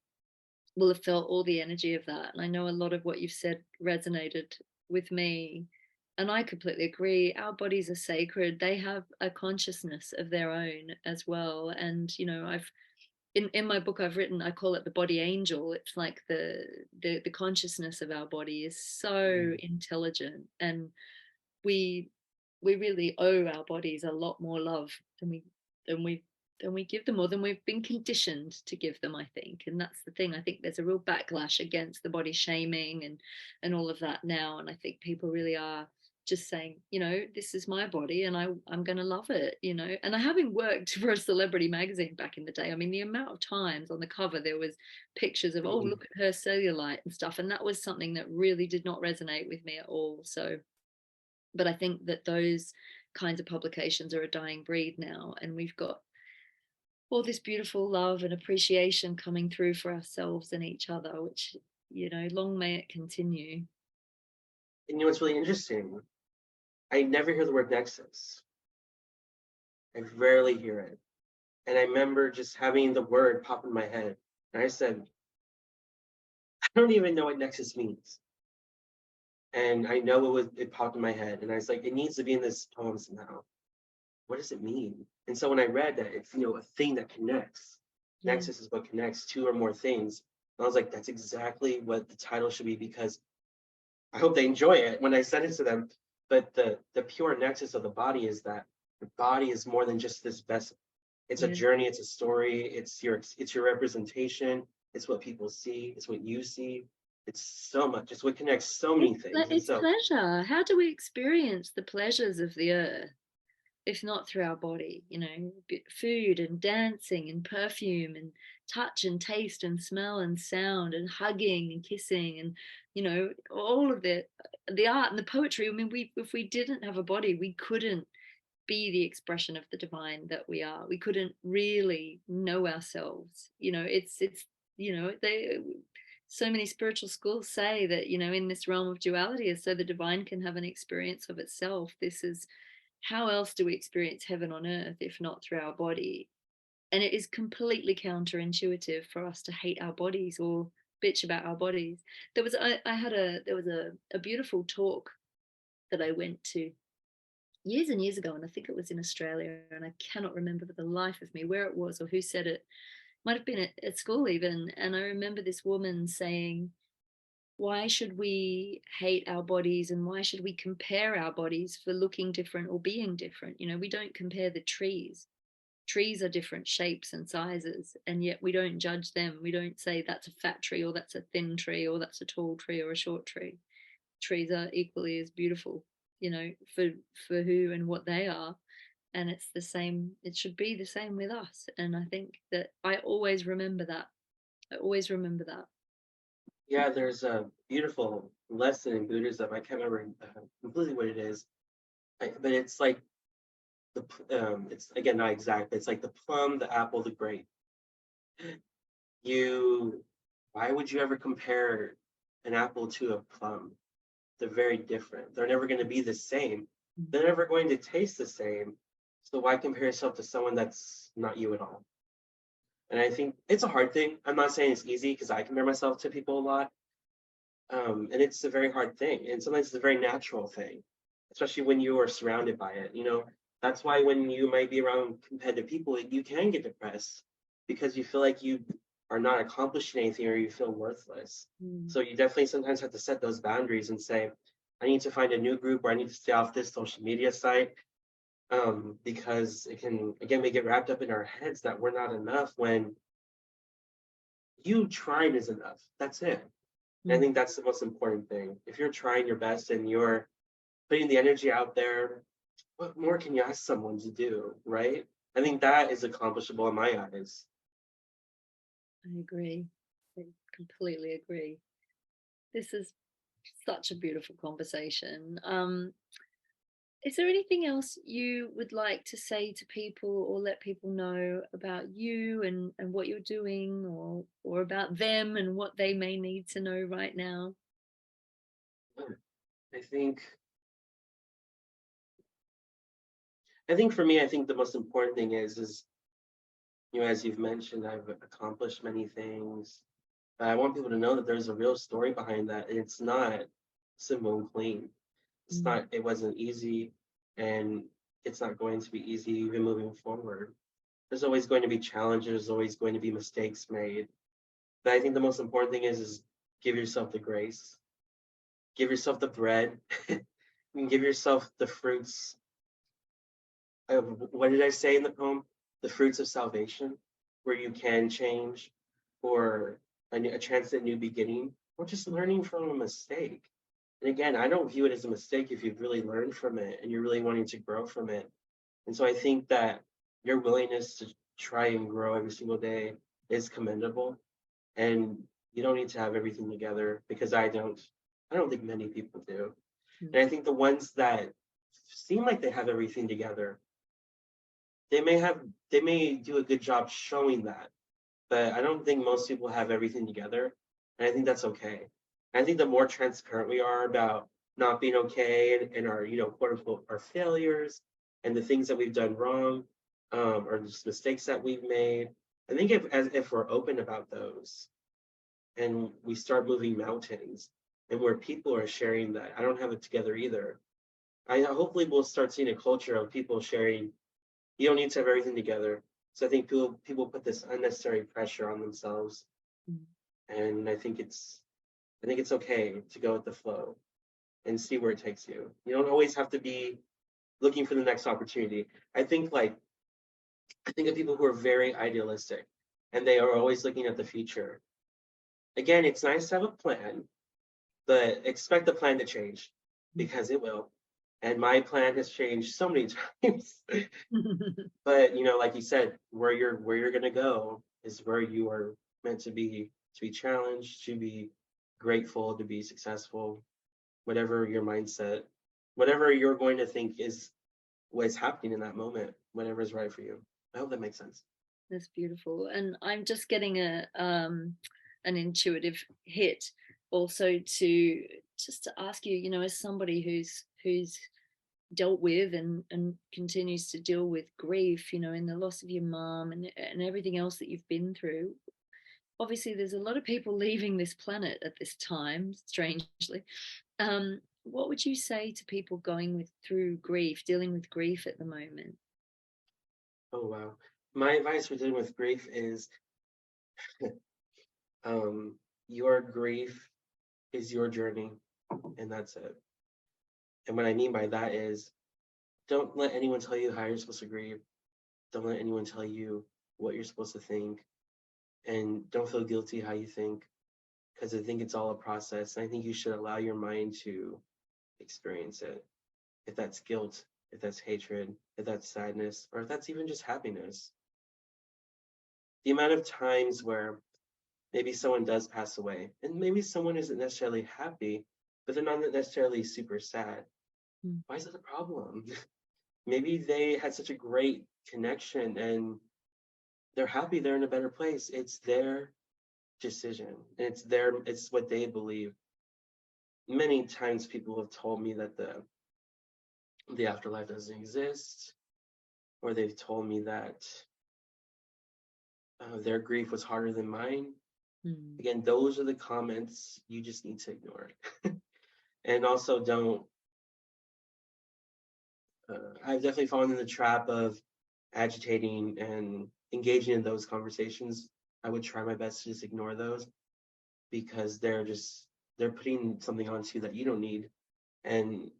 will have felt all the energy of that. And I know a lot of what you've said resonated with me. And I completely agree. Our bodies are sacred. They have a consciousness of their own as well. And, you know, I've in my book I've written, I call it the body angel. It's like the consciousness of our body is so intelligent, and we we really owe our bodies a lot more love than than we we give them, or than we've been conditioned to give them, I think. And that's the thing. I think there's a real backlash against the body shaming and all of that now. And I think people really are just saying, you know, this is my body and I'm going to love it, you know. And I, having worked for a celebrity magazine back in the day, I mean, the amount of times on the cover there was pictures of, oh, look at her cellulite and stuff. And that was something that really did not resonate with me at all. So, but I think that those kinds of publications are a dying breed now, and we've got all this beautiful love and appreciation coming through for ourselves and each other, which, you know, long may it continue. And you know what's really interesting? I never hear the word nexus. I rarely hear it. And I remember just having the word pop in my head. And I said, I don't even know what nexus means. And I know it popped in my head, and I was like, it needs to be in this poem somehow. What does it mean? And so when I read that it's, a thing that connects. Yeah. Nexus is what connects two or more things. And I was like, that's exactly what the title should be, because I hope they enjoy it when I send it to them. But the pure nexus of the body is that the body is more than just this vessel. It's a Yeah. journey, it's a story, it's your representation, it's what people see, it's what you see. It's so much, it's what connects so many things. And It's so pleasure. How do we experience the pleasures of the earth if not through our body? Food and dancing and perfume and touch and taste and smell and sound and hugging and kissing and all of the art and the poetry. I mean, if we didn't have a body, we couldn't be the expression of the divine that we are. We couldn't really know ourselves. It's they so many spiritual schools say that in this realm of duality is so the divine can have an experience of itself. This is how else do we experience heaven on earth if not through our body? And it is completely counterintuitive for us to hate our bodies or bitch about our bodies. There was a beautiful talk that I went to years and years ago, and I think it was in Australia, and I cannot remember for the life of me where it was or who said it. Might have been at school even. And I remember this woman saying, why should we hate our bodies and why should we compare our bodies for looking different or being different? We don't compare the trees. Trees are different shapes and sizes, and yet we don't judge them. We don't say that's a fat tree or that's a thin tree or that's a tall tree or a short tree. Trees are equally as beautiful, for who and what they are. And it's the same, it should be the same with us. And I think that I always remember that. I always remember that. yeah, there's a beautiful lesson in Buddhism. I can't remember completely what it is, but it's like it's again not exact. But it's like the plum, the apple, the grape. You, why would you ever compare an apple to a plum? They're very different. They're never going to be the same. They're never going to taste the same. So why compare yourself to someone that's not you at all? And I think it's a hard thing. I'm not saying it's easy because I compare myself to people a lot. And it's a very hard thing. And sometimes it's a very natural thing, especially when you are surrounded by it. That's why when you might be around competitive people, you can get depressed because you feel like you are not accomplishing anything or you feel worthless. So you definitely sometimes have to set those boundaries and say, I need to find a new group or I need to stay off this social media site, because it can, again, we get wrapped up in our heads that we're not enough when you trying is enough. That's it. And I think that's the most important thing. If you're trying your best and you're putting the energy out there, what more can you ask someone to do, right? I think that is accomplishable in my eyes. I agree. I completely agree. This is such a beautiful conversation. Is there anything else you would like to say to people or let people know about you and what you're doing, or about them and what they may need to know right now? I think for me, I think the most important thing is as you've mentioned, I've accomplished many things. I want people to know that there's a real story behind that. And it's not simple and clean. It wasn't easy, and it's not going to be easy even moving forward. There's always going to be challenges, there's always going to be mistakes made. But I think the most important thing is give yourself the grace, give yourself the bread, and give yourself the fruits of, what did I say in the poem? The fruits of salvation, where you can change, or a chance at new beginning, or just learning from a mistake. And again, I don't view it as a mistake if you've really learned from it and you're really wanting to grow from it. And so I think that your willingness to try and grow every single day is commendable. And you don't need to have everything together, because I don't. I don't think many people do. And I think the ones that seem like they have everything together, they may do a good job showing that, but I don't think most people have everything together. And I think that's okay. And I think the more transparent we are about not being okay and our, quote unquote, our failures and the things that we've done wrong, or just mistakes that we've made, I think if we're open about those and we start moving mountains and where people are sharing that I don't have it together either. I hopefully we'll start seeing a culture of people sharing. You don't need to have everything together. So I think people put this unnecessary pressure on themselves, Mm. and I think it's okay to go with the flow and see where it takes you. You don't always have to be looking for the next opportunity. I think of people who are very idealistic and they are always looking at the future. Again, it's nice to have a plan, but expect the plan to change because it will. And my plan has changed so many times. But like you said, where you're gonna go is where you are meant to be challenged, to be grateful, to be successful, whatever your mindset, whatever you're going to think is what's happening in that moment, whatever is right for you. I hope that makes sense. That's beautiful. And I'm just getting an intuitive hit also to just to ask you, as somebody who's dealt with and continues to deal with grief, in the loss of your mom and everything else that you've been through. Obviously, there's a lot of people leaving this planet at this time, strangely. What would you say to people going through grief, dealing with grief at the moment? Oh wow. My advice for dealing with grief is um your grief is your journey, and that's it. And what I mean by that is don't let anyone tell you how you're supposed to grieve. Don't let anyone tell you what you're supposed to think. And don't feel guilty how you think, because I think it's all a process. And I think you should allow your mind to experience it. If that's guilt, if that's hatred, if that's sadness, or if that's even just happiness. The amount of times where maybe someone does pass away, and maybe someone isn't necessarily happy, but they're not necessarily super sad. Mm. Why is that a problem? Maybe they had such a great connection and they're happy they're in a better place. It's their decision. And it's what they believe. Many times people have told me that the afterlife doesn't exist, or they've told me that their grief was harder than mine. Mm. Again, those are the comments you just need to ignore. And also don't I've definitely fallen in the trap of agitating and engaging in those conversations. I would try my best to just ignore those because they're putting something onto you that you don't need. And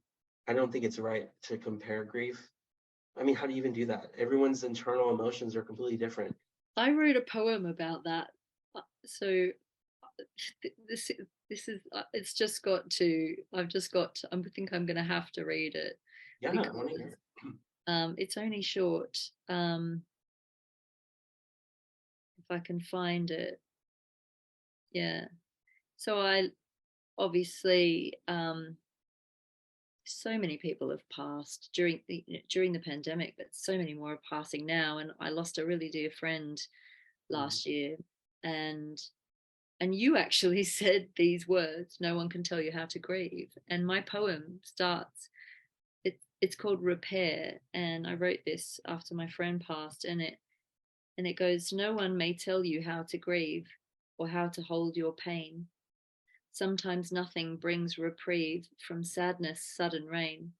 I don't think it's right to compare grief. I mean, how do you even do that? Everyone's internal emotions are completely different. I wrote a poem about that. So this this is it's just got to I've just got to, I think I'm going to have to read it Yeah, I want to because hear it. it's only short. If I can find it. Yeah. So I obviously so many people have passed during the pandemic, but so many more are passing now. And I lost a really dear friend Mhm. last year, and you actually said these words: "No one can tell you how to grieve." And my poem starts. It's called Repair, and I wrote this after my friend passed, and it goes: "No one may tell you how to grieve or how to hold your pain. Sometimes nothing brings reprieve from sadness' sudden rain.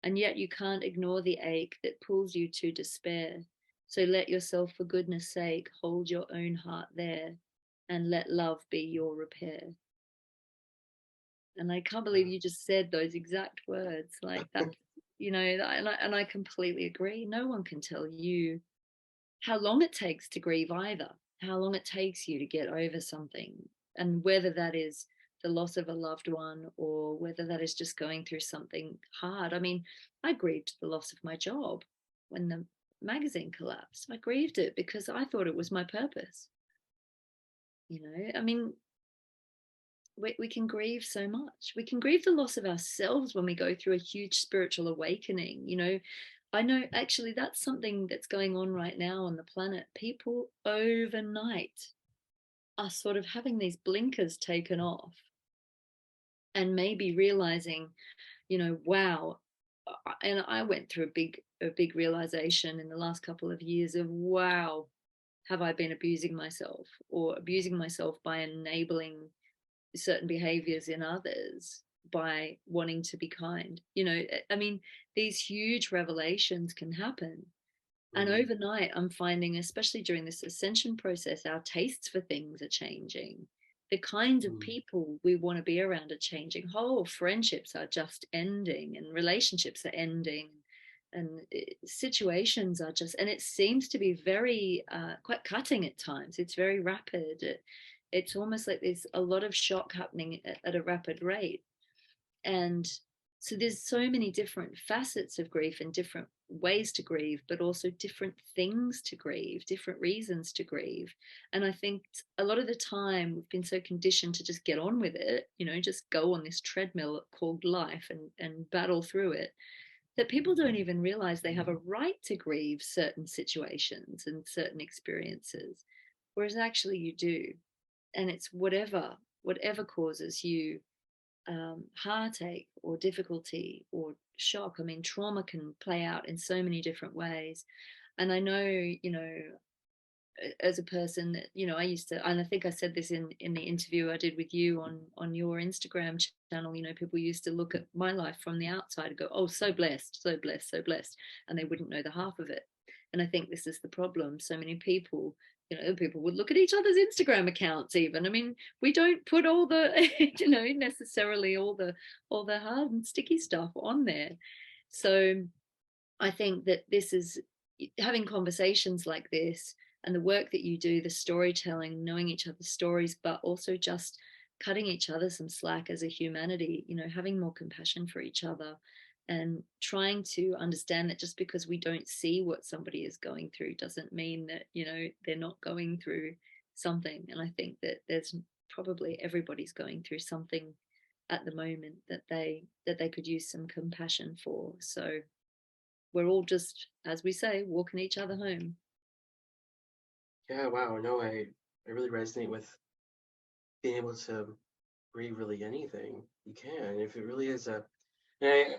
And yet you can't ignore the ache that pulls you to despair. So let yourself, for goodness sake, hold your own heart there and let love be your repair." And I can't believe you just said those exact words like that. And I completely agree. No one can tell you how long it takes to grieve either, how long it takes you to get over something, and whether that is the loss of a loved one or whether that is just going through something hard. I mean, I grieved the loss of my job when the magazine collapsed. I grieved it because I thought it was my purpose. I mean, we can grieve so much. We can grieve the loss of ourselves when we go through a huge spiritual awakening. I know actually that's something that's going on right now on the planet. People overnight are sort of having these blinkers taken off and maybe realizing, wow. And I went through a big realization in the last couple of years of, wow, have I been abusing myself, or abusing myself by enabling certain behaviors in others by wanting to be kind. You know, I mean, these huge revelations can happen. And Mhm. overnight, I'm finding, especially during this ascension process, our tastes for things are changing. The kinds of Mhm. people we want to be around are changing. Whole friendships are just ending, and relationships are ending, and situations are just, and it seems to be very quite cutting at times. It's very rapid. It's almost like there's a lot of shock happening at a rapid rate. And so there's so many different facets of grief and different ways to grieve, but also different things to grieve, different reasons to grieve. And I think a lot of the time we've been so conditioned to just get on with it, you know, just go on this treadmill called life and battle through it, that people don't even realize they have a right to grieve certain situations and certain experiences, whereas actually you do. And it's whatever causes you heartache or difficulty or shock. I mean, trauma can play out in so many different ways. And I know, you know, as a person that, you know, I used to, and I think I said this in the interview I did with you on your Instagram channel, you know, people used to look at my life from the outside and go, oh, so blessed, so blessed, so blessed, and they wouldn't know the half of it. And I think this is the problem. So many people, you know, people would look at each other's Instagram accounts even. I mean, we don't put all the you know, necessarily all the hard and sticky stuff on there. So I think that this is having conversations like this and the work that you do, the storytelling, knowing each other's stories, but also just cutting each other some slack as a humanity, you know, having more compassion for each other and trying to understand that just because we don't see what somebody is going through doesn't mean that, you know, they're not going through something. And I think that there's probably everybody's going through something at the moment that they could use some compassion for. So we're all just, as we say, walking each other home. Yeah, wow. No, I really resonate with being able to grieve really anything you can. If it really is a, and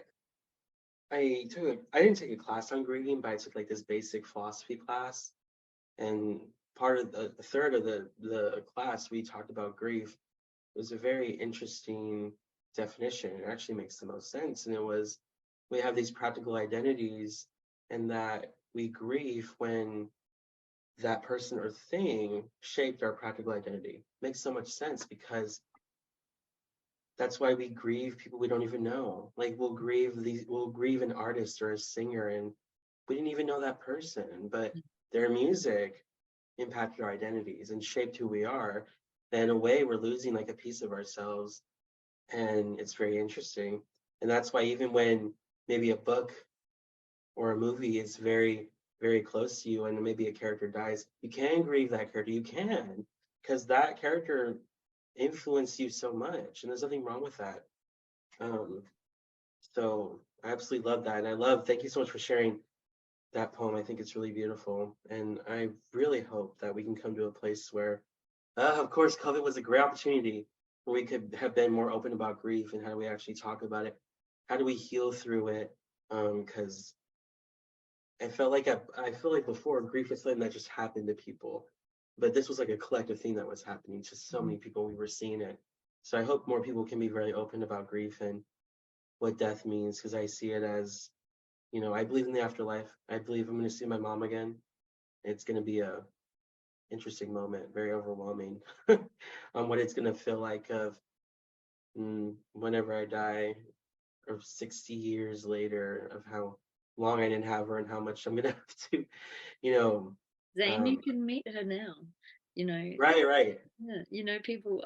I didn't take a class on grieving, but I took like this basic philosophy class, and part of the third of the class we talked about grief. It was a very interesting definition. It actually makes the most sense, and it was we have these practical identities, and that we grieve when that person or thing shaped our practical identity. Makes so much sense because that's why we grieve people we don't even know. Like we'll grieve an artist or a singer, and we didn't even know that person, but their music impacted our identities and shaped who we are. And in a way, we're losing like a piece of ourselves, and it's very interesting. And that's why even when maybe a book or a movie is very, very close to you, and maybe a character dies, you can grieve that character. You can, because that character influenced you so much, and there's nothing wrong with that. Um, so I absolutely love that. And thank you so much for sharing that poem. I think it's really beautiful. And I really hope that we can come to a place where, of course, COVID was a great opportunity where we could have been more open about grief and how do we actually talk about it? How do we heal through it? Because I feel like before grief was something that just happened to people, but this was like a collective thing that was happening to so many people. We were seeing it. So I hope more people can be very open about grief and what death means, because I see it as, I believe in the afterlife. I believe I'm going to see my mom again. It's going to be a interesting moment, very overwhelming on what it's going to feel like whenever I die, or 60 years later, of how long I didn't have her and how much I'm going to have to, you know, Zane, you um, can meet her now. You know, right, right. yeah, you know, people.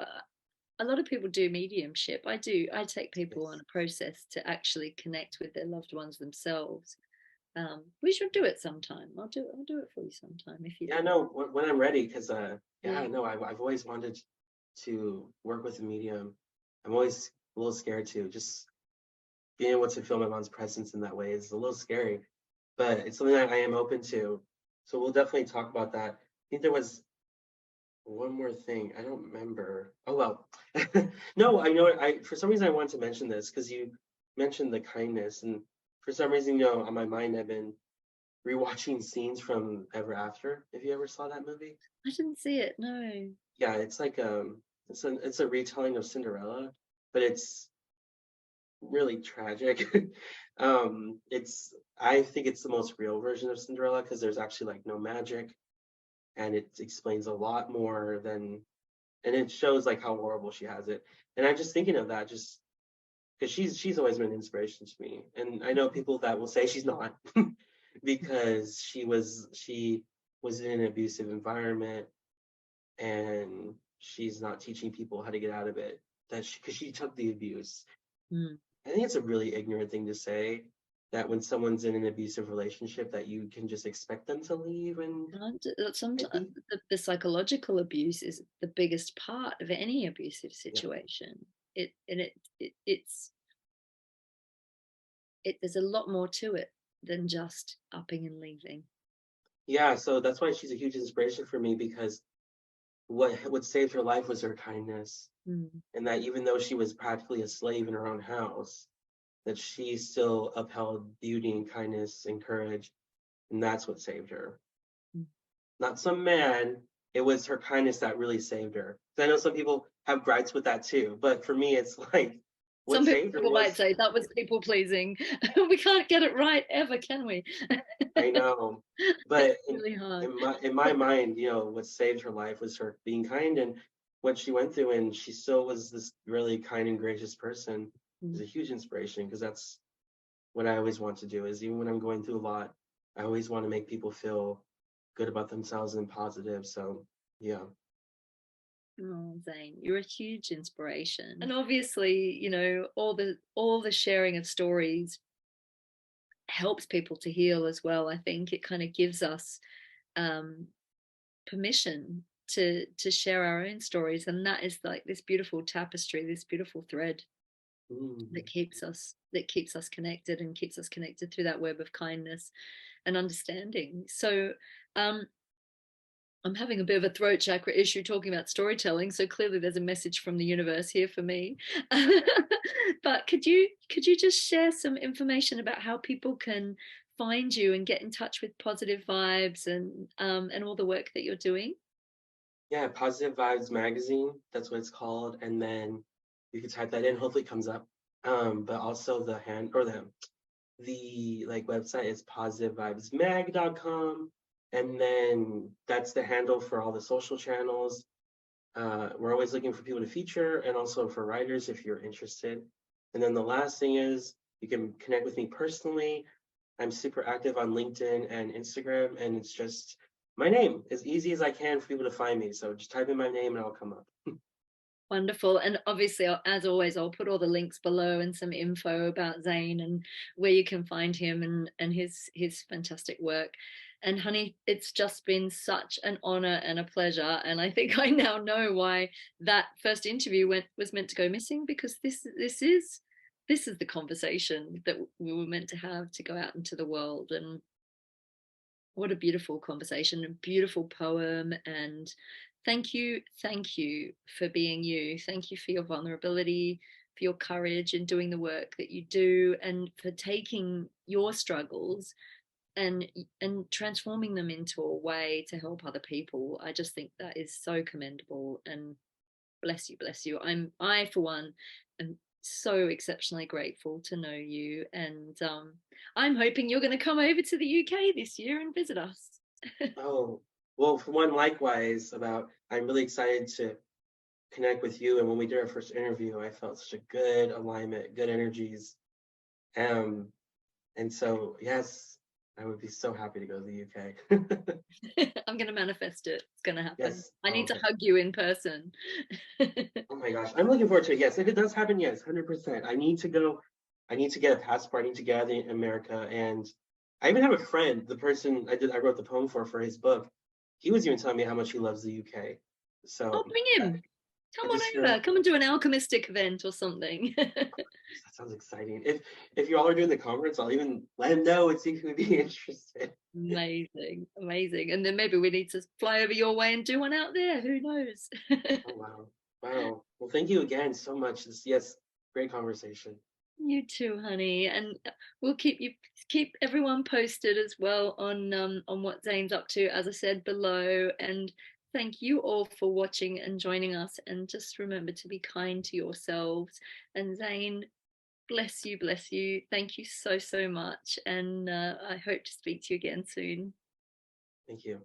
A lot of people do mediumship. I do. I take people on Yes. a process to actually connect with their loved ones themselves. We should do it sometime. I'll do it for you sometime if you'd Yeah, like. no, when I'm ready, because Yeah. yeah, no, I've always wanted to work with a medium. I'm always a little scared to just being able to feel my mom's presence in that way is a little scary, but it's something that I am open to. So we'll definitely talk about that. I think there was one more thing. I don't remember. Oh well. No, I know I for some reason I wanted to mention this because you mentioned the kindness, and for some reason, on my mind I've been rewatching scenes from Ever After. If you ever saw that movie? I didn't see it. No. Yeah, it's like it's a retelling of Cinderella, but it's really tragic. It's I think it's the most real version of Cinderella because there's actually like no magic, and it explains a lot more than, and it shows like how horrible she has it. And I'm just thinking of that just because she's always been an inspiration to me. And I know people that will say she's not because she was in an abusive environment and she's not teaching people how to get out of it. That because she took the abuse. Mm. I think it's a really ignorant thing to say that when someone's in an abusive relationship that you can just expect them to leave and Sometimes be. the psychological abuse is the biggest part of any abusive Yeah. situation. It's there's a lot more to it than just upping and leaving. Yeah, so that's why she's a huge inspiration for me because what saved her life was her kindness. Mm. And that even though she was practically a slave in her own house, that she still upheld beauty and kindness and courage, and that's what saved her. Mm. Not some man, it was her kindness that really saved her. 'Cause I know some people have gripes with that too, but for me, it's like what Some saved her people might was. say that was people pleasing. We can't get it right ever, can we? I know, It's but really hard. in my mind, what saved her life was her being kind and what she went through, and she still was this really kind and gracious person. Is Mm. a huge inspiration because that's what I always want to do. Is even when I'm going through a lot, I always want to make people feel good about themselves and positive. So yeah. Oh, Zane, you're a huge inspiration. And obviously, all the sharing of stories helps people to heal as well. I think it kind of gives us um, permission to share our own stories, and that is like this beautiful tapestry, this beautiful thread Mm. that keeps us connected and keeps us connected through that web of kindness and understanding. So um, I'm having a bit of a throat chakra issue talking about storytelling, so clearly there's a message from the universe here for me. But could you just share some information about how people can find you and get in touch with Positive Vibes and all the work that you're doing? Yeah, Positive Vibes magazine. That's what it's called, and then you can type that in. Hopefully, it comes up. But also the hand or the like website is positivevibesmag.com, and then that's the handle for all the social channels. We're always looking for people to feature and also for writers if you're interested. And then the last thing is you can connect with me personally. I'm super active on LinkedIn and Instagram, and it's just my name as easy as I can for people to find me. So just type in my name and I'll come up. Wonderful. And obviously, as always, I'll put all the links below and some info about Zane and where you can find him and his fantastic work. And honey, it's just been such an honor and a pleasure. And I think I now know why that first interview was meant to go missing, because this is the conversation that we were meant to go out into the world. And what a beautiful conversation, a beautiful poem. And thank you for being you. Thank you for your vulnerability, for your courage in doing the work that you do, and for taking your struggles and transforming them into a way to help other people. I just think that is so commendable, and bless you. I for one am so exceptionally grateful to know you, and I'm hoping you're going to come over to the UK this year and visit us. Oh, well, for one, likewise, I'm really excited to connect with you. And when we did our first interview, I felt such a good alignment, good energies. Um, and so, yes, I would be so happy to go to the UK. I'm going to manifest it. It's going to happen. Yes. I Oh, need to okay. hug you in person. Oh my gosh, I'm looking forward to it. Yes, if it does happen, yes, 100%. I need to go. I need to get a passport. I need to get out of America. And I even have a friend, the person I wrote the poem for his book. He was even telling me how much he loves the UK. Oh, So bring I, him. I Come on just hear, over. Come and do an alchemistic event or something. that sounds exciting. If you all are doing the conference, I'll even let him know and see if he would be interested. Amazing, amazing. And then maybe we need to fly over your way and do one out there. Who knows? Oh wow, wow. Well, thank you again so much. Yes, great conversation. You too, honey. And we'll keep everyone posted as well on what Zane's up to, as I said below. And thank you all for watching and joining us. And just remember to be kind to yourselves. And Zane, bless you, bless you. Thank you so, so much. And I hope to speak to you again soon. Thank you.